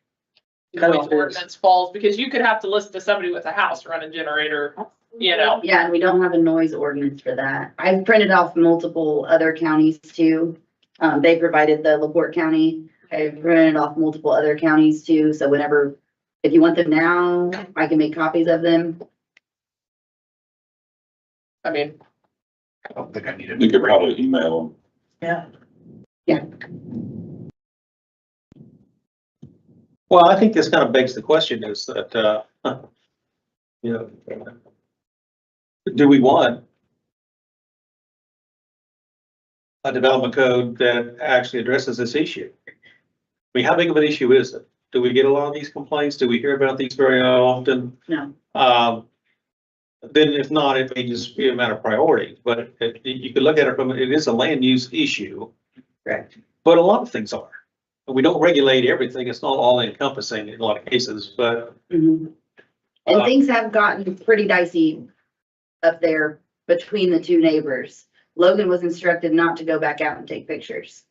noise ordinance falls, because you could have to listen to somebody with a house run a generator, you know? yeah, and we don't have a noise ordinance for that. I've printed off multiple other counties too. They provided the LaPorte County. I've printed off multiple other counties too, so whenever, if you want them now, I can make copies of them. I mean, I don't think I need it. You could probably email them. Yeah, Well, I think this kind of begs the question is that, you know, do we want a development code that actually addresses this issue? I mean, how big of an issue is it? Do we get a lot of these complaints? Do we hear about these very often? No. Then if not, it may just be a matter of priority, but you could look at it from, it is a land use issue. Correct. But a lot of things are. We don't regulate everything. It's not all encompassing in a lot of cases, but. Mhm. And things have gotten pretty dicey up there between the two neighbors. Logan was instructed not to go back out and take pictures.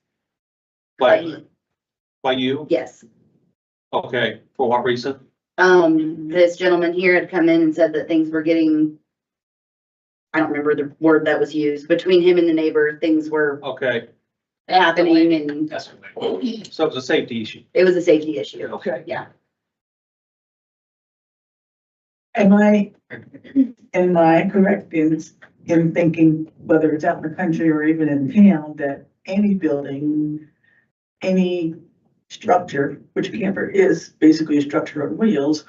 By you? Yes. Okay, for what reason? This gentleman here had come in and said that things were getting, I don't remember the word that was used, between him and the neighbor, things were Okay, happening, and That's so it's a safety issue. it was a safety issue. Okay. Yeah. am I correct in thinking, whether it's out in the country or even in town, that any building, any structure, which a camper is basically a structure on wheels,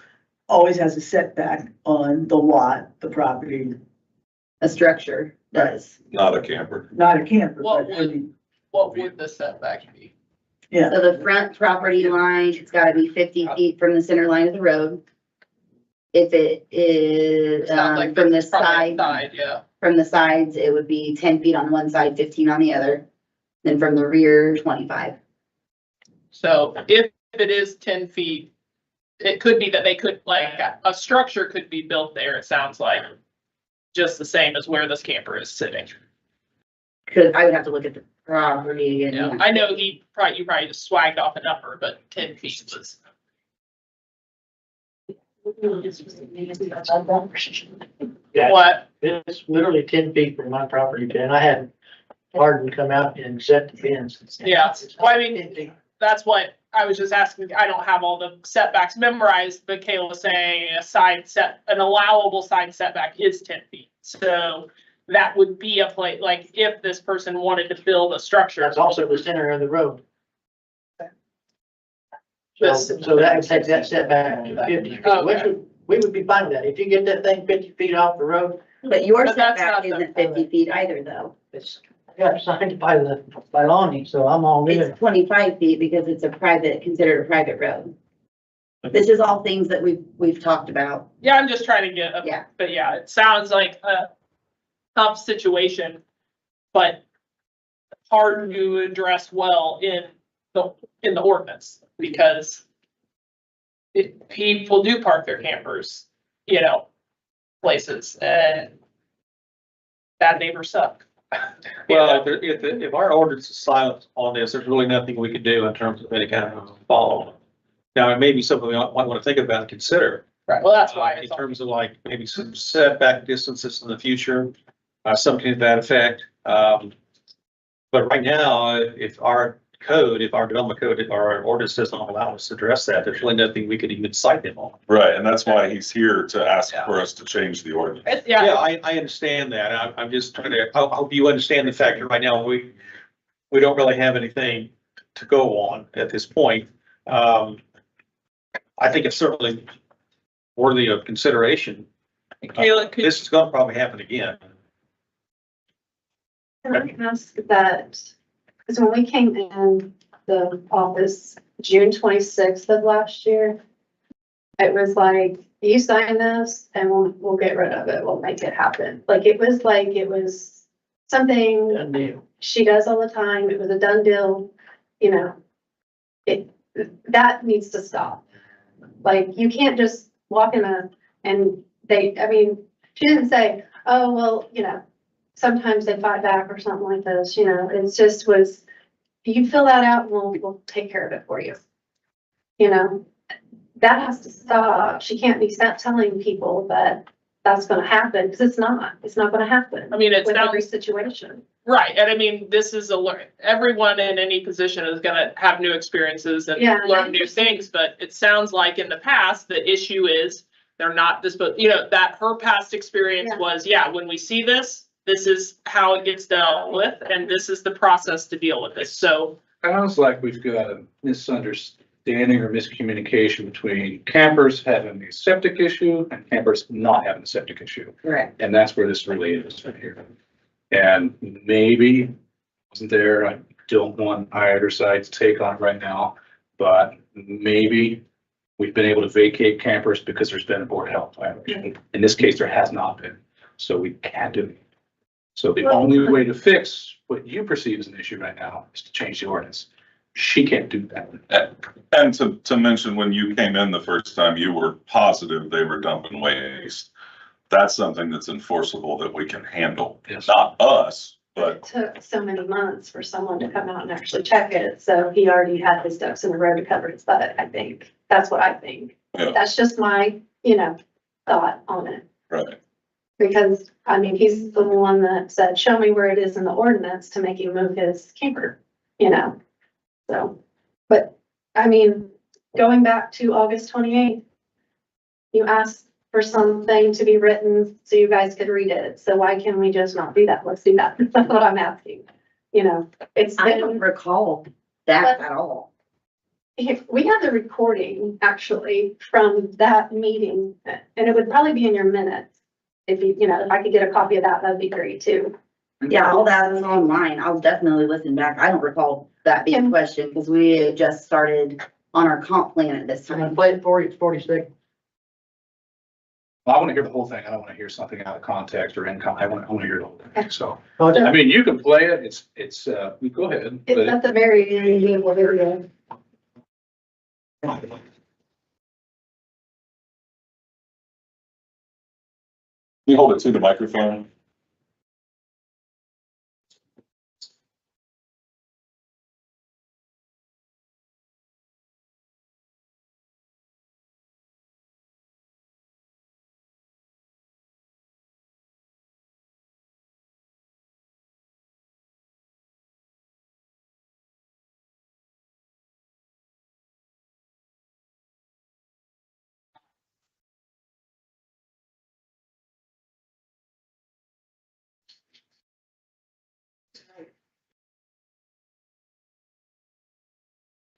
always has a setback on the lot, the property, A structure does. Not a camper. not a camper, What but I mean, what would the setback be? yeah. So the front property line, it's gotta be 50 feet from the center line of the road. If it is, Sounds like from the it's probably side, yeah. from the sides, it would be 10 feet on one side, 15 on the other. Then from the rear, 25. So if it is 10 feet, it could be that they could, like, a structure could be built there, it sounds like. Just the same as where this camper is sitting. Cause I would have to look at the property and. Yeah, I know you probably just swagged off a number, but 10 feet was. Yeah. What? It's literally 10 feet from my property, and I had Hardin come out and set the fence. Yeah, well, I mean, that's what I was just asking. I don't have all the setbacks memorized, but Kayla was saying an allowable side setback is 10 feet. So that would be a place, like if this person wanted to build a structure. That's also the center of the road. So, This- so that would take that setback to 50 feet, which Okay. we would be fine with that. If you get that thing 50 feet off the road, But your But that's setback not the- isn't 50 feet either, though. it's, I got signed by Lonnie, so I'm all good. It's 25 feet because it's considered a private road. This is all things that we've talked about. Yeah, I'm just trying to get, Yeah. but yeah, it sounds like a tough situation, but hard to address well in the ordinance, because people do park their campers, places, and bad neighbors suck. Well, if our ordinance is silent on this, there's really nothing we can do in terms of any kind of follow. Now, it may be something we might want to think about and consider. Right, well, that's why In it's. terms of like maybe some setback distances in the future, something to that effect. But right now, if our development code, if our ordinance does not allow us to address that, there's really nothing we could even cite them on. Right, and that's why he's here to ask for us to change the ordinance. Yeah, Yeah, I understand that. I'm just trying to, I hope you understand the fact that right now, we don't really have anything to go on at this point. I think it's certainly worthy of consideration. Kayla, could This is gonna probably happen again. Can I ask that, because when we came in the office June 26th of last year, it was like, you sign this and we'll get rid of it. We'll make it happen. It was something Done deal. she does all the time. It was a done deal, that needs to stop. You can't just walk in she didn't say, oh, well, sometimes they fight back or something like this, it's just was, you fill that out and we'll take care of it for you. That has to stop. She can't be telling people that that's gonna happen, because it's not gonna happen I mean, it with every sounds, situation. right, and I mean, this is everyone in any position is gonna have new experiences and Yeah. learn new things, but it sounds like in the past, the issue is they're not disposed, that her past experience Yeah. was, when we see this is how it gets dealt with, and this is the process to deal with it, so. Sounds like we've got a misunderstanding or miscommunication between campers having a septic issue and campers not having a septic issue. Correct. And that's where this really is right here. And maybe wasn't there, I don't want either side to take on it right now, but maybe we've been able to vacate campers because there's been a board of health violation. In this case, there has not been, so we can't do it. So the only way to fix what you perceive as an issue right now is to change the ordinance. She can't do that. And to mention, when you came in the first time, you were positive they were dumping waste. That's something that's enforceable that we can handle. Yes. Not us, It but took so many months for someone to come out and actually check it, so he already had his ducks in a row to cover his butt, I think. That's what I think. Yeah. That's just my, thought on it. right. Because, he's the one that said, show me where it is in the ordinance to make you move his camper, So, but, going back to August 28th, you asked for something to be written so you guys could read it. So why can we just not do that? Let's do that. That's what I'm asking. It's I don't been, recall that at all. we have the recording actually from that meeting, and it would probably be in your minutes. If if I could get a copy of that, that'd be great too. Yeah, all that is online. I'll definitely listen back. I don't recall that being a question because we had just started on our comp plan at this I'm gonna time. play it for you, it's 46. I want to hear the whole thing. I don't want to hear something out of context or I want to hear the whole thing. So, Oh, it's- I mean, you can play it. We go ahead. It's But at the very end, whatever. You hold it to the microphone.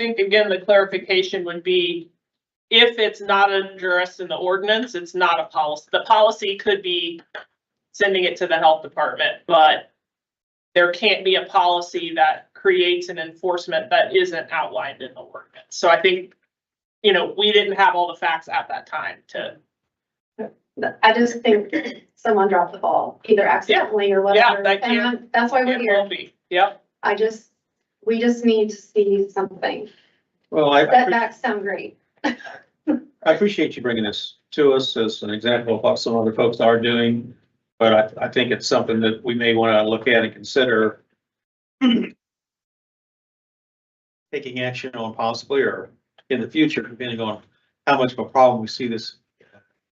think again, the clarification would be, if it's not addressed in the ordinance, it's not a policy. The policy could be sending it to the health department, but there can't be a policy that creates an enforcement that isn't outlined in the ordinance. So I think, you know, we didn't have all the facts at that time to. I just think someone dropped the ball, either accidentally or whatever. that can- And that's why we're It here. will be, yep. We just need to see something. Well, Setbacks sound great. I appreciate you bringing this to us as an example of what some other folks are doing. But I think it's something that we may want to look at and consider taking action on possibly, or in the future, depending on how much of a problem we see this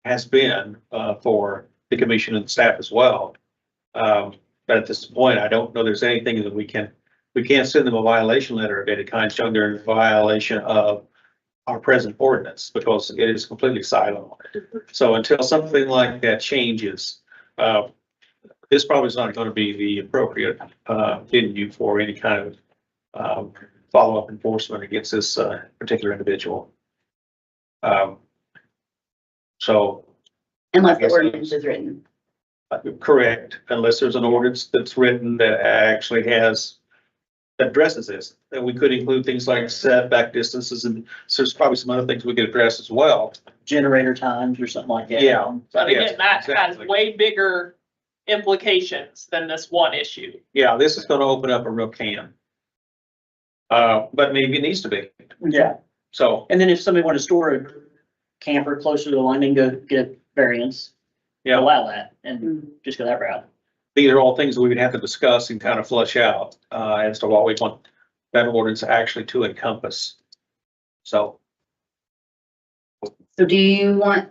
has been for the commission and the staff as well. But at this point, I don't know there's anything that we can't send them a violation letter of any kind showing they're in violation of our present ordinance, because it is completely silent on it. So until something like that changes, this probably is not going to be the appropriate venue for any kind of follow-up enforcement against this particular individual. So. Unless the ordinance is written. Correct, unless there's an ordinance that's written that actually addresses this. And we could include things like setback distances, and so there's probably some other things we could address as well. Generator times or something like that. Yeah. But Yes, again, that has exactly. way bigger implications than this one issue. Yeah, this is gonna open up a real can. But maybe it needs to be, Yeah. so, And then if somebody wanted to store a camper closer to the line, then go get a variance, yeah, allow that and just go that route. these are all things we would have to discuss and kind of flush out, as to what we want that ordinance actually to encompass. So, So do you want,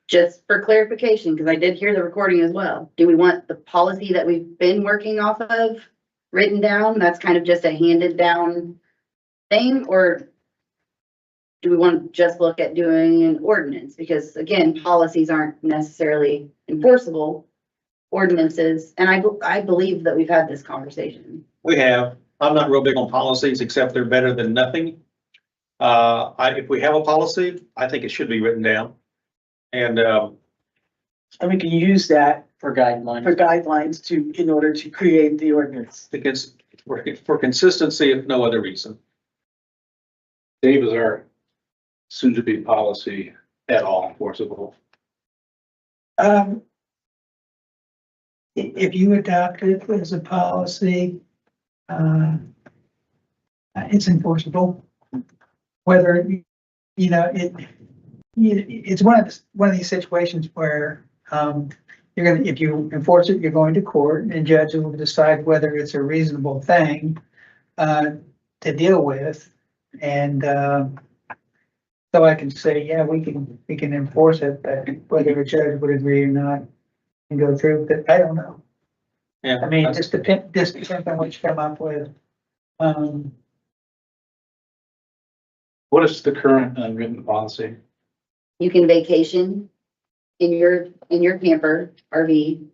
just for clarification, because I did hear the recording as well, do we want the policy that we've been working off of written down? That's kind of just a handed down thing, or do we want to just look at doing an ordinance? Because again, policies aren't necessarily enforceable, ordinances, and I believe that we've had this conversation. we have, I'm not real big on policies, except they're better than nothing. If we have a policy, I think it should be written down. And, And we can use that For guidelines. for guidelines in order to create the ordinance. because for consistency, if no other reason. Dave, is our soon-to-be policy at all enforceable? If you adopt it as a policy, it's enforceable. Whether, it's one of these situations where, if you enforce it, you're going to court and judge will decide whether it's a reasonable thing, to deal with. And, so I can say, yeah, we can enforce it, but whether a judge would agree or not and go through, but I don't know. Yeah, I mean, it just depends on what you come up with. What is the current unwritten policy? You can vacation in your camper RV.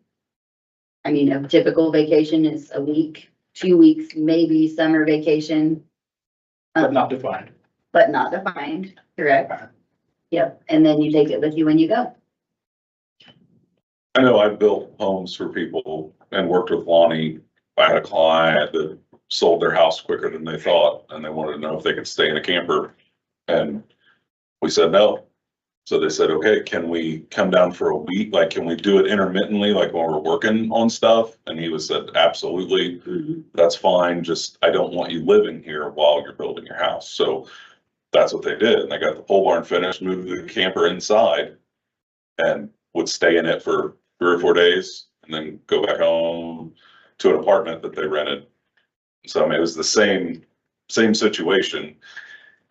I mean, a typical vacation is a week, 2 weeks, maybe summer vacation. But not defined. But not defined, correct? Yep, and then you take it with you when you go. I know I've built homes for people and worked with Lonnie. I had a client that sold their house quicker than they thought, and they wanted to know if they could stay in a camper. And we said no. So they said, okay, can we come down for a week? Like, can we do it intermittently, like when we're working on stuff? And he was said, absolutely, that's fine. Just, I don't want you living here while you're building your house. So that's what they did. And they got the pole barn finished, moved the camper inside, and would stay in it for 3 or 4 days and then go back home to an apartment that they rented. So I mean, it was the same situation.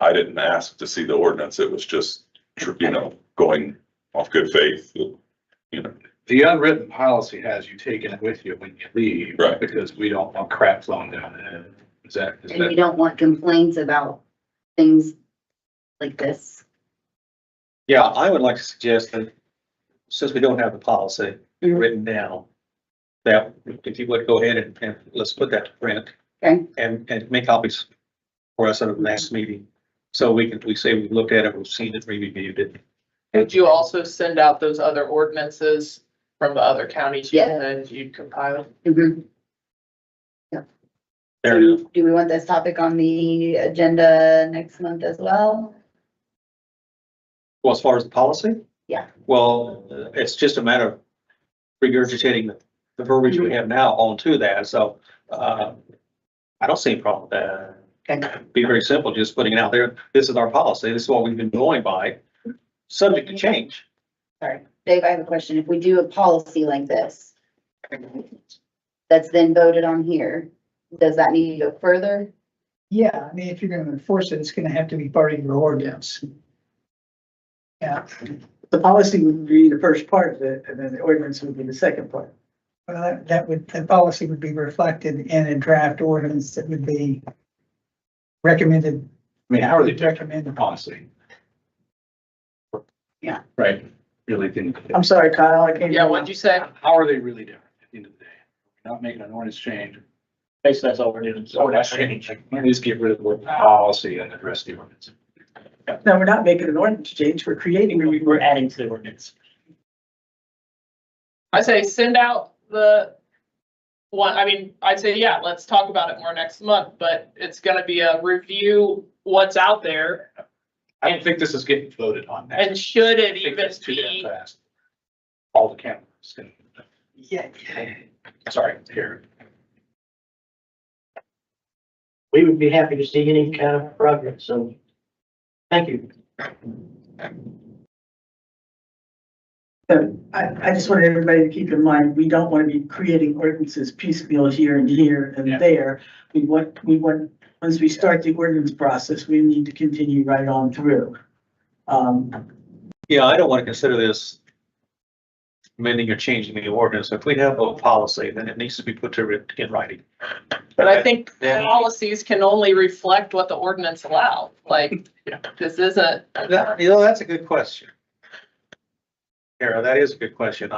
I didn't ask to see the ordinance. It was just, going off good faith, The unwritten policy has you taking it with you when you leave. Right. Because we don't want crap flowing down there. Is that? And we don't want complaints about things like this. Yeah, I would like to suggest that since we don't have the policy written down, that if you would go ahead and let's put that to print. Okay. And make copies for us at the next meeting. So we say we've looked at it, we've seen it, we reviewed it. Would you also send out those other ordinances from the other counties you Yeah. said you compiled? Mhm. There, Do we want this topic on the agenda next month as well? well, as far as the policy? Yeah. Well, it's just a matter of regurgitating the verbiage we have now onto that, so, I don't see a problem with that. Okay. Be very simple, just putting it out there, this is our policy, this is what we've been going by, subject to change. Sorry, Dave, I have a question. If we do a policy like this, that's then voted on here, does that need to go further? Yeah, I mean, if you're gonna enforce it, it's gonna have to be part of your ordinance. Yeah, The policy would be the first part of it, and then the ordinance would be the second part. well, the policy would be reflected in a draft ordinance that would be recommended. I mean, how are they Recommended. the policy? Yeah. Right, really think. I'm sorry, Kyle, I can't. Yeah, what'd you say? How are they really different at the end of the day? We're not making an ordinance change. Basically, that's all we're doing. So that's change. Let's get rid of the word policy and address the ordinance. No, we're not making an ordinance change, we're creating. We're adding to the ordinance. I say send out the one, I mean, I'd say, yeah, let's talk about it more next month, but it's gonna be a review what's out there. I don't think this is getting voted on. next. And should it I think even that's too damn be, fast. All the cameras can, Yeah. sorry, here. We would be happy to see any kind of progress, so thank you. So I just want everybody to keep in mind, we don't want to be creating ordinances piecemeal here and here Yeah. and there. We want, once we start the ordinance process, we need to continue right on through. Yeah, I don't want to consider this amending or changing the ordinance. If we have a policy, then it needs to be put in writing. but I think Yeah. policies can only reflect what the ordinance allows, like, this isn't. That's a good question. Kara, that is a good question.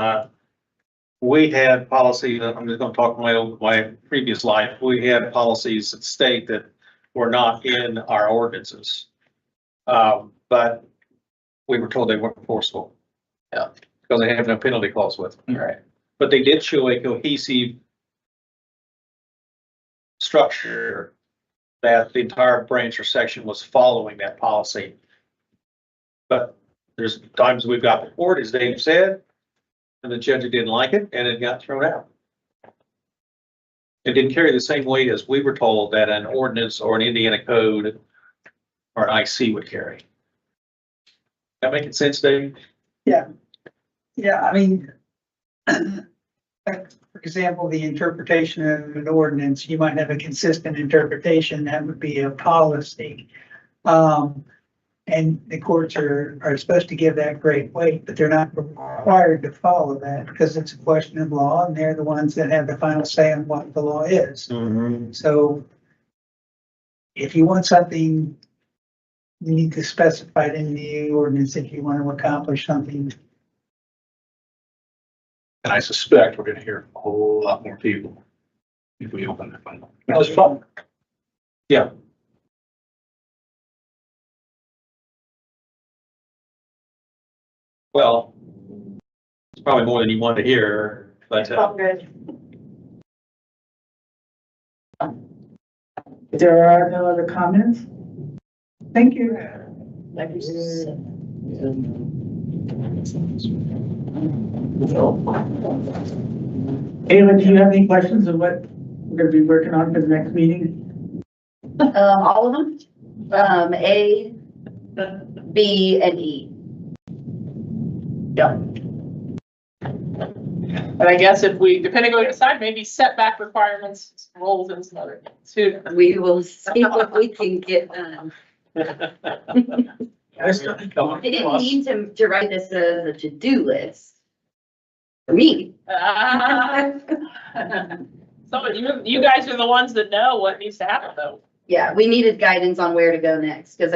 We had policy, I'm just gonna talk my previous life. We had policies that state that were not in our ordinances. But we were told they weren't enforceable. Yeah. Because they have no penalty clause with them. Right. But they did show a cohesive structure that the entire branch or section was following that policy. But there's times we've got the court, as Dave said, and the judge didn't like it and it got thrown out. It didn't carry the same weight as we were told that an ordinance or an Indiana code or an IC would carry. That making sense, Dave? Yeah, I mean, for example, the interpretation of an ordinance, you might have a consistent interpretation, that would be a policy. And the courts are supposed to give that great weight, but they're not required to follow that because it's a question of law and they're the ones that have the final say on what the law is. So if you want something, you need to specify it in the ordinance if you want to accomplish something. And I suspect we're gonna hear a whole lot more people if we open that one. That was fun. Yeah. Well, it's probably more than you want to hear, but, If there are no other comments, thank you. Ayla, do you have any questions of what we're gonna be working on for the next meeting? All of them, A, B, and E. Yeah. But I guess if we, depending on what we decide, maybe setback requirements rolls in some other things too. We will see what we can get done. I still- I didn't mean to write this as a to-do list. For me. So you guys are the ones that know what needs to happen though. Yeah, we needed guidance on where to go next, because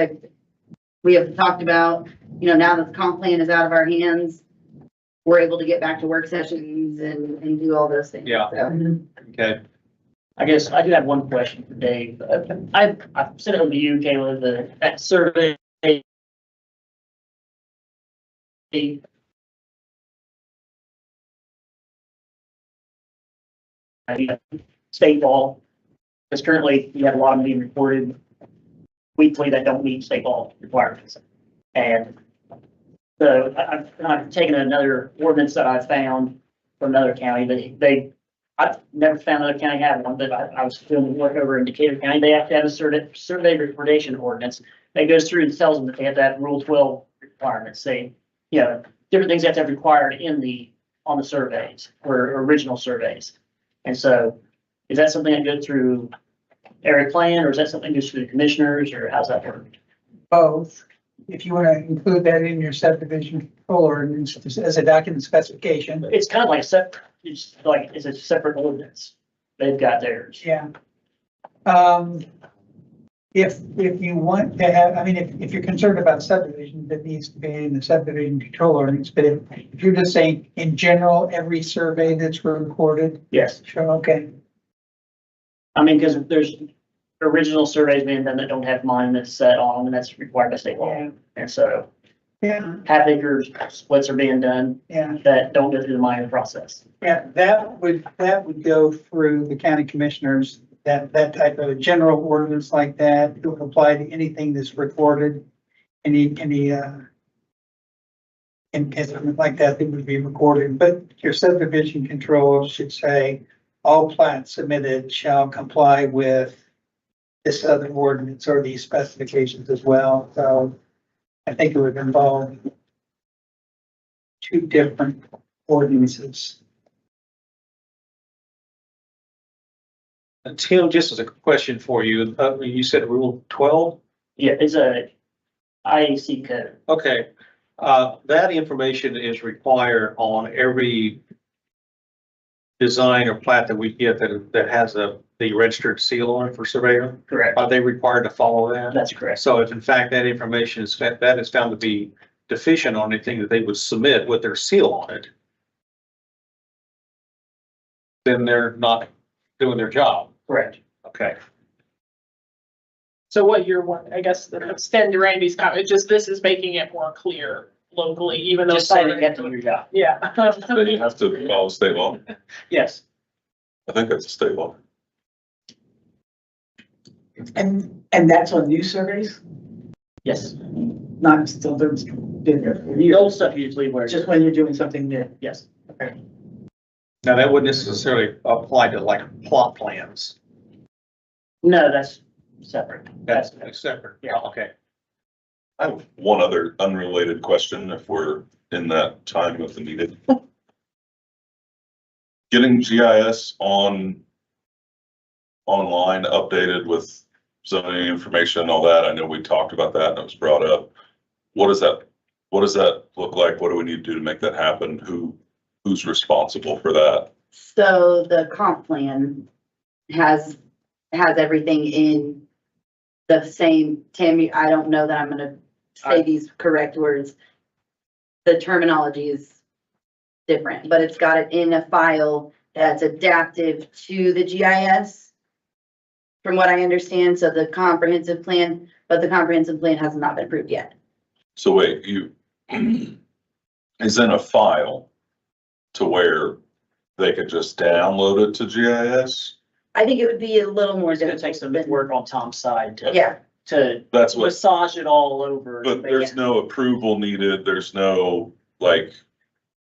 we have talked about, now that the comp plan is out of our hands, we're able to get back to work sessions and do all those things. Yeah. So, okay. I guess I do have one question for Dave. I sent it over to you, Kayla, that survey. State law, because currently you have a lot of them being reported weekly that don't meet state law requirements. And so I've taken another ordinance that I found from another county, I've never found another county have one, but I was doing work over in Decatur County. They have to have a survey recordation ordinance that goes through and tells them that they have to have Rule 12 requirements. They, different things they have to have required on the surveys or original surveys. And so is that something that goes through area plan, or is that something that goes through the commissioners, or how's that work? Both. If you want to include that in your subdivision control ordinance as a document specification. It's kind of like it's a separate ordinance. They've got theirs. Yeah. If you want to have, I mean, if you're concerned about subdivision, that needs to be in the subdivision control ordinance, but if you're just saying in general, every survey that's recorded. Yes. Sure, okay. I mean, because there's original surveys being done that don't have monuments set on them, and that's required by state law. Yeah. And so Yeah, half acre splits are being done yeah, that don't go through the mining process. yeah, that would go through the county commissioners, that type of a general ordinance like that, it would apply to anything that's recorded, any incident like that would be recorded, but your subdivision control should say all plats submitted shall comply with this other ordinance or these specifications as well. So I think it would involve two different ordinances. Tim, just as a question for you, you said Rule 12? Yeah, it's a IAC code. Okay, that information is required on every design or plat that we get that has the registered seal on it for surveyor. Correct. Are they required to follow that? That's correct. So if in fact that information is found to be deficient on anything that they would submit with their seal on it, then they're not doing their job. Correct. Okay. So what I guess, to extend to Randy's comment, just this is making it more clear locally, even though. Just say they get to do your job. Yeah. Then you have to follow state law. Yes. I think that's a state law. And that's on new surveys, Yes. not still there's been there for The years, old stuff usually where, just when you're doing something new. yes. Now that wouldn't necessarily apply to like plot plans. No, that's separate. That's separate. Yeah. Okay. I have one other unrelated question if we're in that time of the meeting. Getting GIS online updated with zoning information and all that. I know we talked about that and it was brought up. What does that look like? What do we need to do to make that happen? Who's responsible for that? So the comp plan has everything in the same, Tammy, I don't know that I'm gonna say these correct words. The terminology is different, but it's got it in a file that's adaptive to the GIS. From what I understand, so the comprehensive plan, but the comprehensive plan has not been approved yet. So wait, is in a file to where they could just download it to GIS? I think it would be a little more It's gonna difficult. take some work on Tom's side Yeah, to That's what, massage it all over. but there's no approval needed. There's no, like,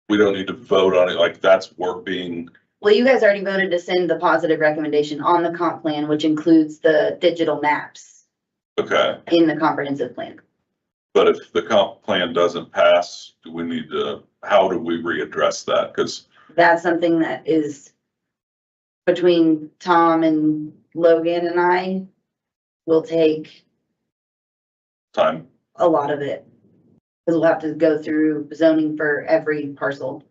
we don't need to vote on it. Like, that's work being, well, you guys already voted to send the positive recommendation on the comp plan, which includes the digital maps okay. in the comprehensive plan. But if the comp plan doesn't pass, do we need to, how do we readdress that? Because That's something that is between Tom and Logan and I will take time, a lot of it. Cause we'll have to go through zoning for every parcel.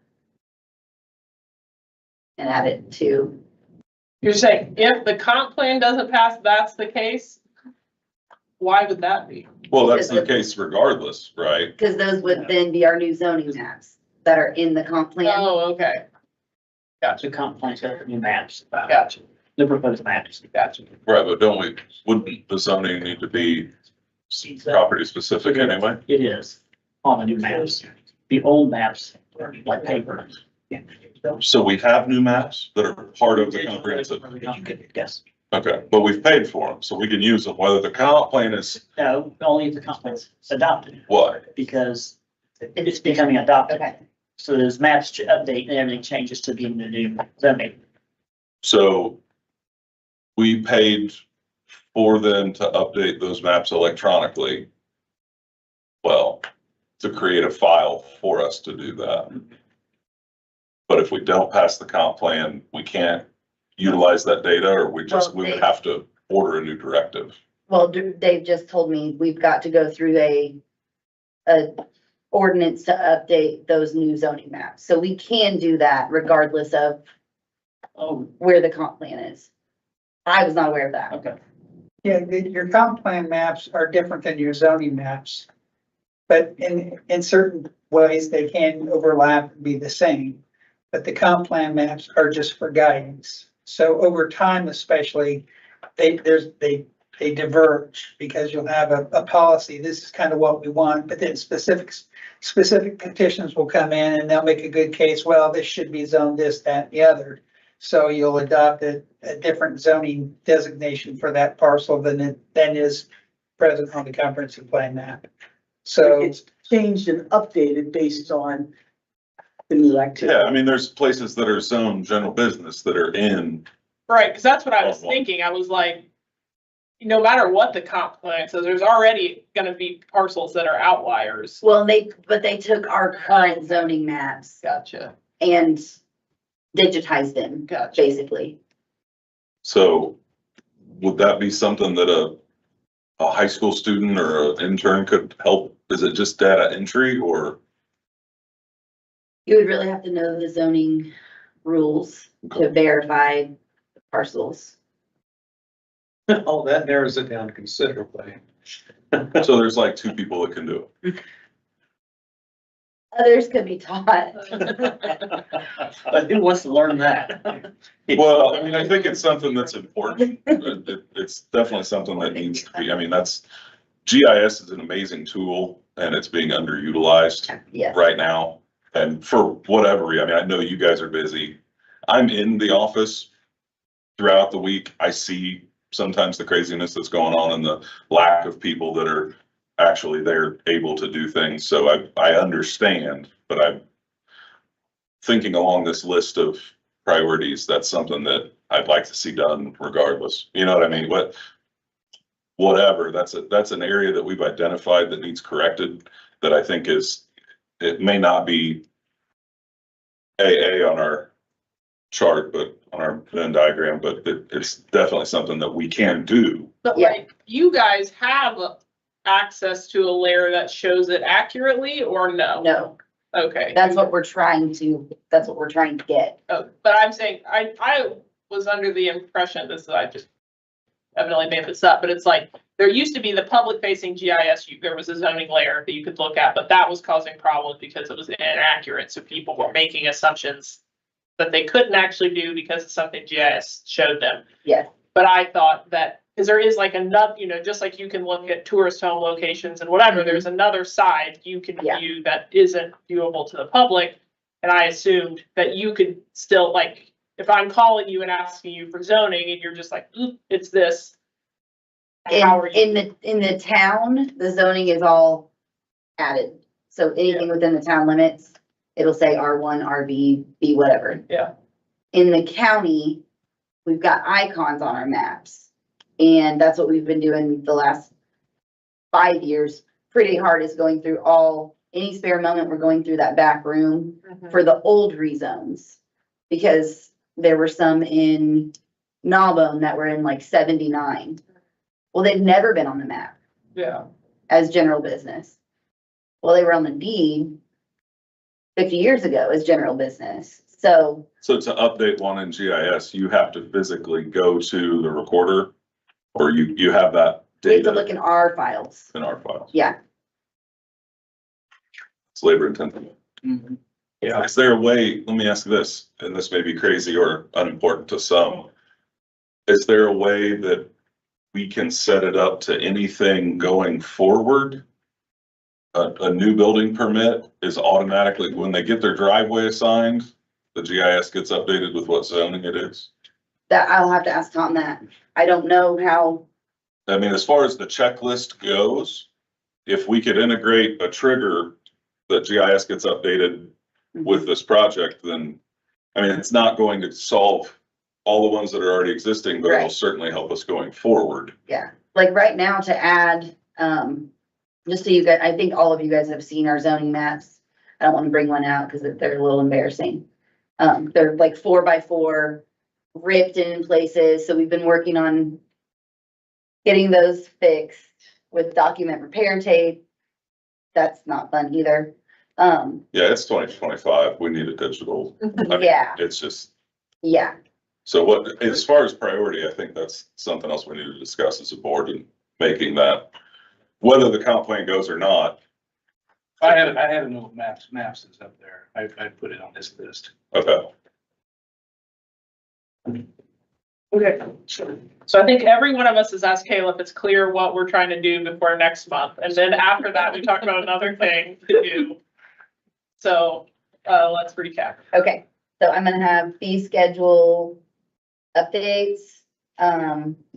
And add it to, You're saying if the comp plan doesn't pass, that's the case? Why would that be? well, that's the case regardless, right? cause those would then be our new zoning maps that are in the comp plan. Oh, okay. The comp plan's got the new maps. Gotcha. the proposed maps. Gotcha. Right, but wouldn't the zoning need to be property specific anyway? It is on the new maps. The old maps are like paper. So we have new maps that are part of the comprehensive, Yes. okay, but we've paid for them, so we can use them, whether the comp plan is No, only if the comp plan's adopted, what? because it's becoming adopted. Okay. So those maps update and everything changes to being the new zoning. So we paid for them to update those maps electronically. Well, to create a file for us to do that. But if we don't pass the comp plan, we can't utilize that data, or we would have to order a new directive. Well, they've just told me we've got to go through a ordinance to update those new zoning maps. So we can do that regardless of where the comp plan is. I was not aware of that. Okay. Yeah, your comp plan maps are different than your zoning maps. But in certain ways, they can overlap and be the same. But the comp plan maps are just for guidance. So over time especially, they diverge because you'll have a policy. This is kind of what we want, but then specific petitions will come in and they'll make a good case. Well, this should be zoned this, that, and the other. So you'll adopt a different zoning designation for that parcel than is present on the comprehensive plan map. So It's changed and updated based on the new activity. Yeah, I mean, there's places that are zoned general business that are in, Right, because that's what I was thinking. I was like, no matter what the comp plan says, there's already gonna be parcels that are outliers. Well, but they took our current zoning maps Gotcha. and digitized them, Gotcha. basically. so would that be something that a high school student or an intern could help? Is it just data entry, or? You would really have to know the zoning rules to verify the parcels. Oh, that narrows it down considerably. So there's like two people that can do it. Others could be taught. But who wants to learn that? Well, I mean, I think it's something that's important. It's definitely something that needs to be, I mean, GIS is an amazing tool and it's being underutilized Yes. right now. And for whatever reason, I mean, I know you guys are busy. I'm in the office throughout the week. I see sometimes the craziness that's going on and the lack of people that are actually there able to do things. So I understand, but I'm thinking along this list of priorities, that's something that I'd like to see done regardless. You know what I mean? Whatever, that's an area that we've identified that needs corrected, that I think it may not be AA on our chart, but on our Venn diagram, but it's definitely something that we can do. But Yeah. like, you guys have access to a layer that shows it accurately or no? No, Okay. that's what we're trying to get. Oh, but I'm saying, I was under the impression, I just evidently made this up, but it's like, there used to be the public facing GIS, there was a zoning layer that you could look at, but that was causing problems because it was inaccurate. So people were making assumptions that they couldn't actually do because of something GIS showed them. Yes. But I thought that, because there is like another, just like you can look at tourist home locations and whatever, there's another side you can Yeah. view that isn't viewable to the public. And I assumed that you could still, like, if I'm calling you and asking you for zoning and you're just like, it's this. How are you? In the town, the zoning is all added. So anything within the town limits, it'll say R1, RB, B, whatever. Yeah. In the county, we've got icons on our maps. And that's what we've been doing the last 5 years. Pretty hard is going through any spare moment, we're going through that back room for the old rezones. Because there were some in Gnawbone that were in like 79. Well, they've never been on the map Yeah. as general business. Well, they were on the deed 50 years ago as general business. So So to update one in GIS, you have to physically go to the recorder, or you have that we have to data look in our files. in our files. Yeah. It's labor intensive. Yeah. Is there a way, let me ask this, and this may be crazy or unimportant to some. is there a way that we can set it up to anything going forward? A new building permit is automatically, when they get their driveway assigned, the GIS gets updated with what zoning it is? That I'll have to ask Tom that. I don't know how, I mean, as far as the checklist goes, if we could integrate a trigger that GIS gets updated with this project, then, I mean, it's not going to solve all the ones that are already existing, but it'll Right. certainly help us going forward. yeah, like right now to add, just so you guys, I think all of you guys have seen our zoning maps. I don't want to bring one out because they're a little embarrassing. They're like 4x4, ripped in places, so we've been working on getting those fixed with document repair tape. That's not fun either. Yeah, it's 2025. We need a digital. I mean, Yeah, it's just, yeah, so what, as far as priority, I think that's something else we need to discuss as a board and making that, whether the comp plan goes or not. I have a note, maps is up there. I put it on this list. Okay. Okay. So I think every one of us has asked Kayla if it's clear what we're trying to do before next month. And then after that, we talk about another thing to do. So, let's recap. okay. So I'm gonna have fee schedule updates.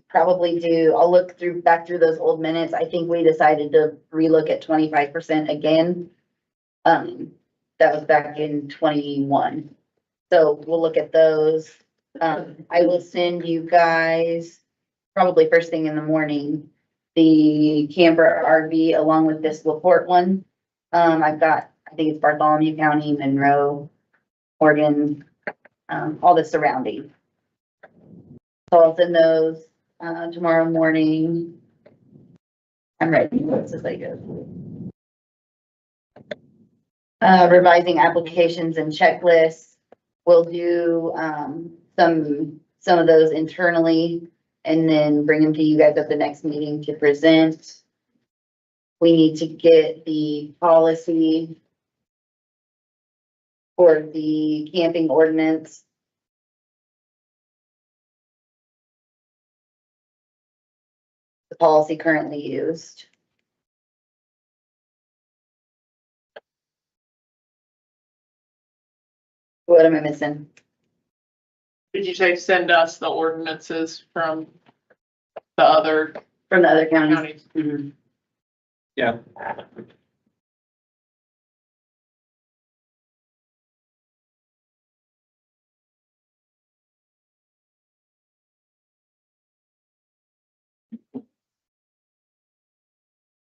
Probably I'll look back through those old minutes. I think we decided to relook at 25% again. That was back in 21. So we'll look at those. I will send you guys, probably first thing in the morning, the camper RV along with this LaPorte one. I've got, I think it's Bartholomew County, Monroe, Oregon, all the surrounding. So I'll send those, tomorrow morning. I'm ready. What's this I go? Revising applications and checklists. We'll do, some of those internally and then bring them to you guys at the next meeting to present. We need to get the policy for the camping ordinance. The policy currently used. What am I missing? Did you say send us the ordinances from the other From the other counties? counties? Mhm. Yeah.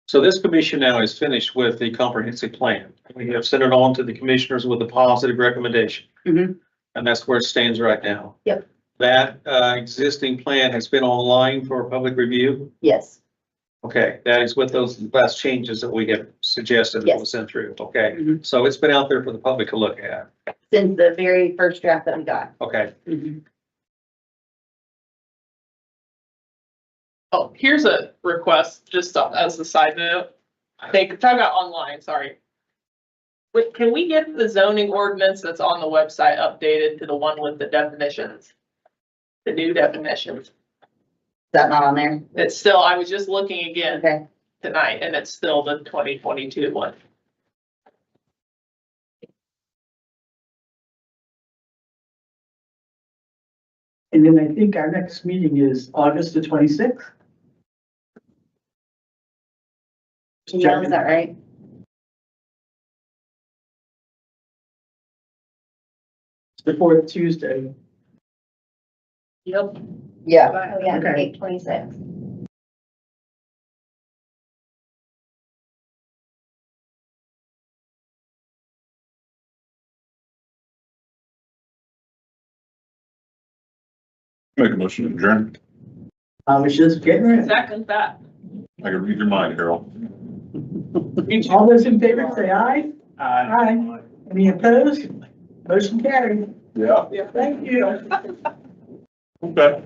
So this commission now is finished with the comprehensive plan. We have sent it on to the commissioners with a positive recommendation. Mhm. And that's where it stands right now. Yep. That existing plan has been online for public review. Yes. Okay, that is with those last changes that we have suggested that Yes. was sent through. Okay, Mhm. so it's been out there for the public to look at. Since the very first draft that we got. Okay, Mhm. Oh, here's a request, just as a side note. Talk about online, sorry. Can we get the zoning ordinance that's on the website updated to the one with the definitions? The new definitions. Is that not on there? It's still, I was just looking again Okay. tonight and it's still the 2022 one. And then I think our next meeting is August the 26th. Yeah, is that right? It's the fourth Tuesday. Yep. Yeah. Oh, yeah, Okay. 8/26. Make a motion to adjourn. I was just getting ready. Second that. I can read your mind, Harold. All those in favor say aye. Aye. Any opposed? Motion carried. Yeah. Thank you. Okay.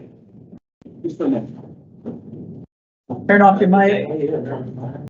Turn off your mic.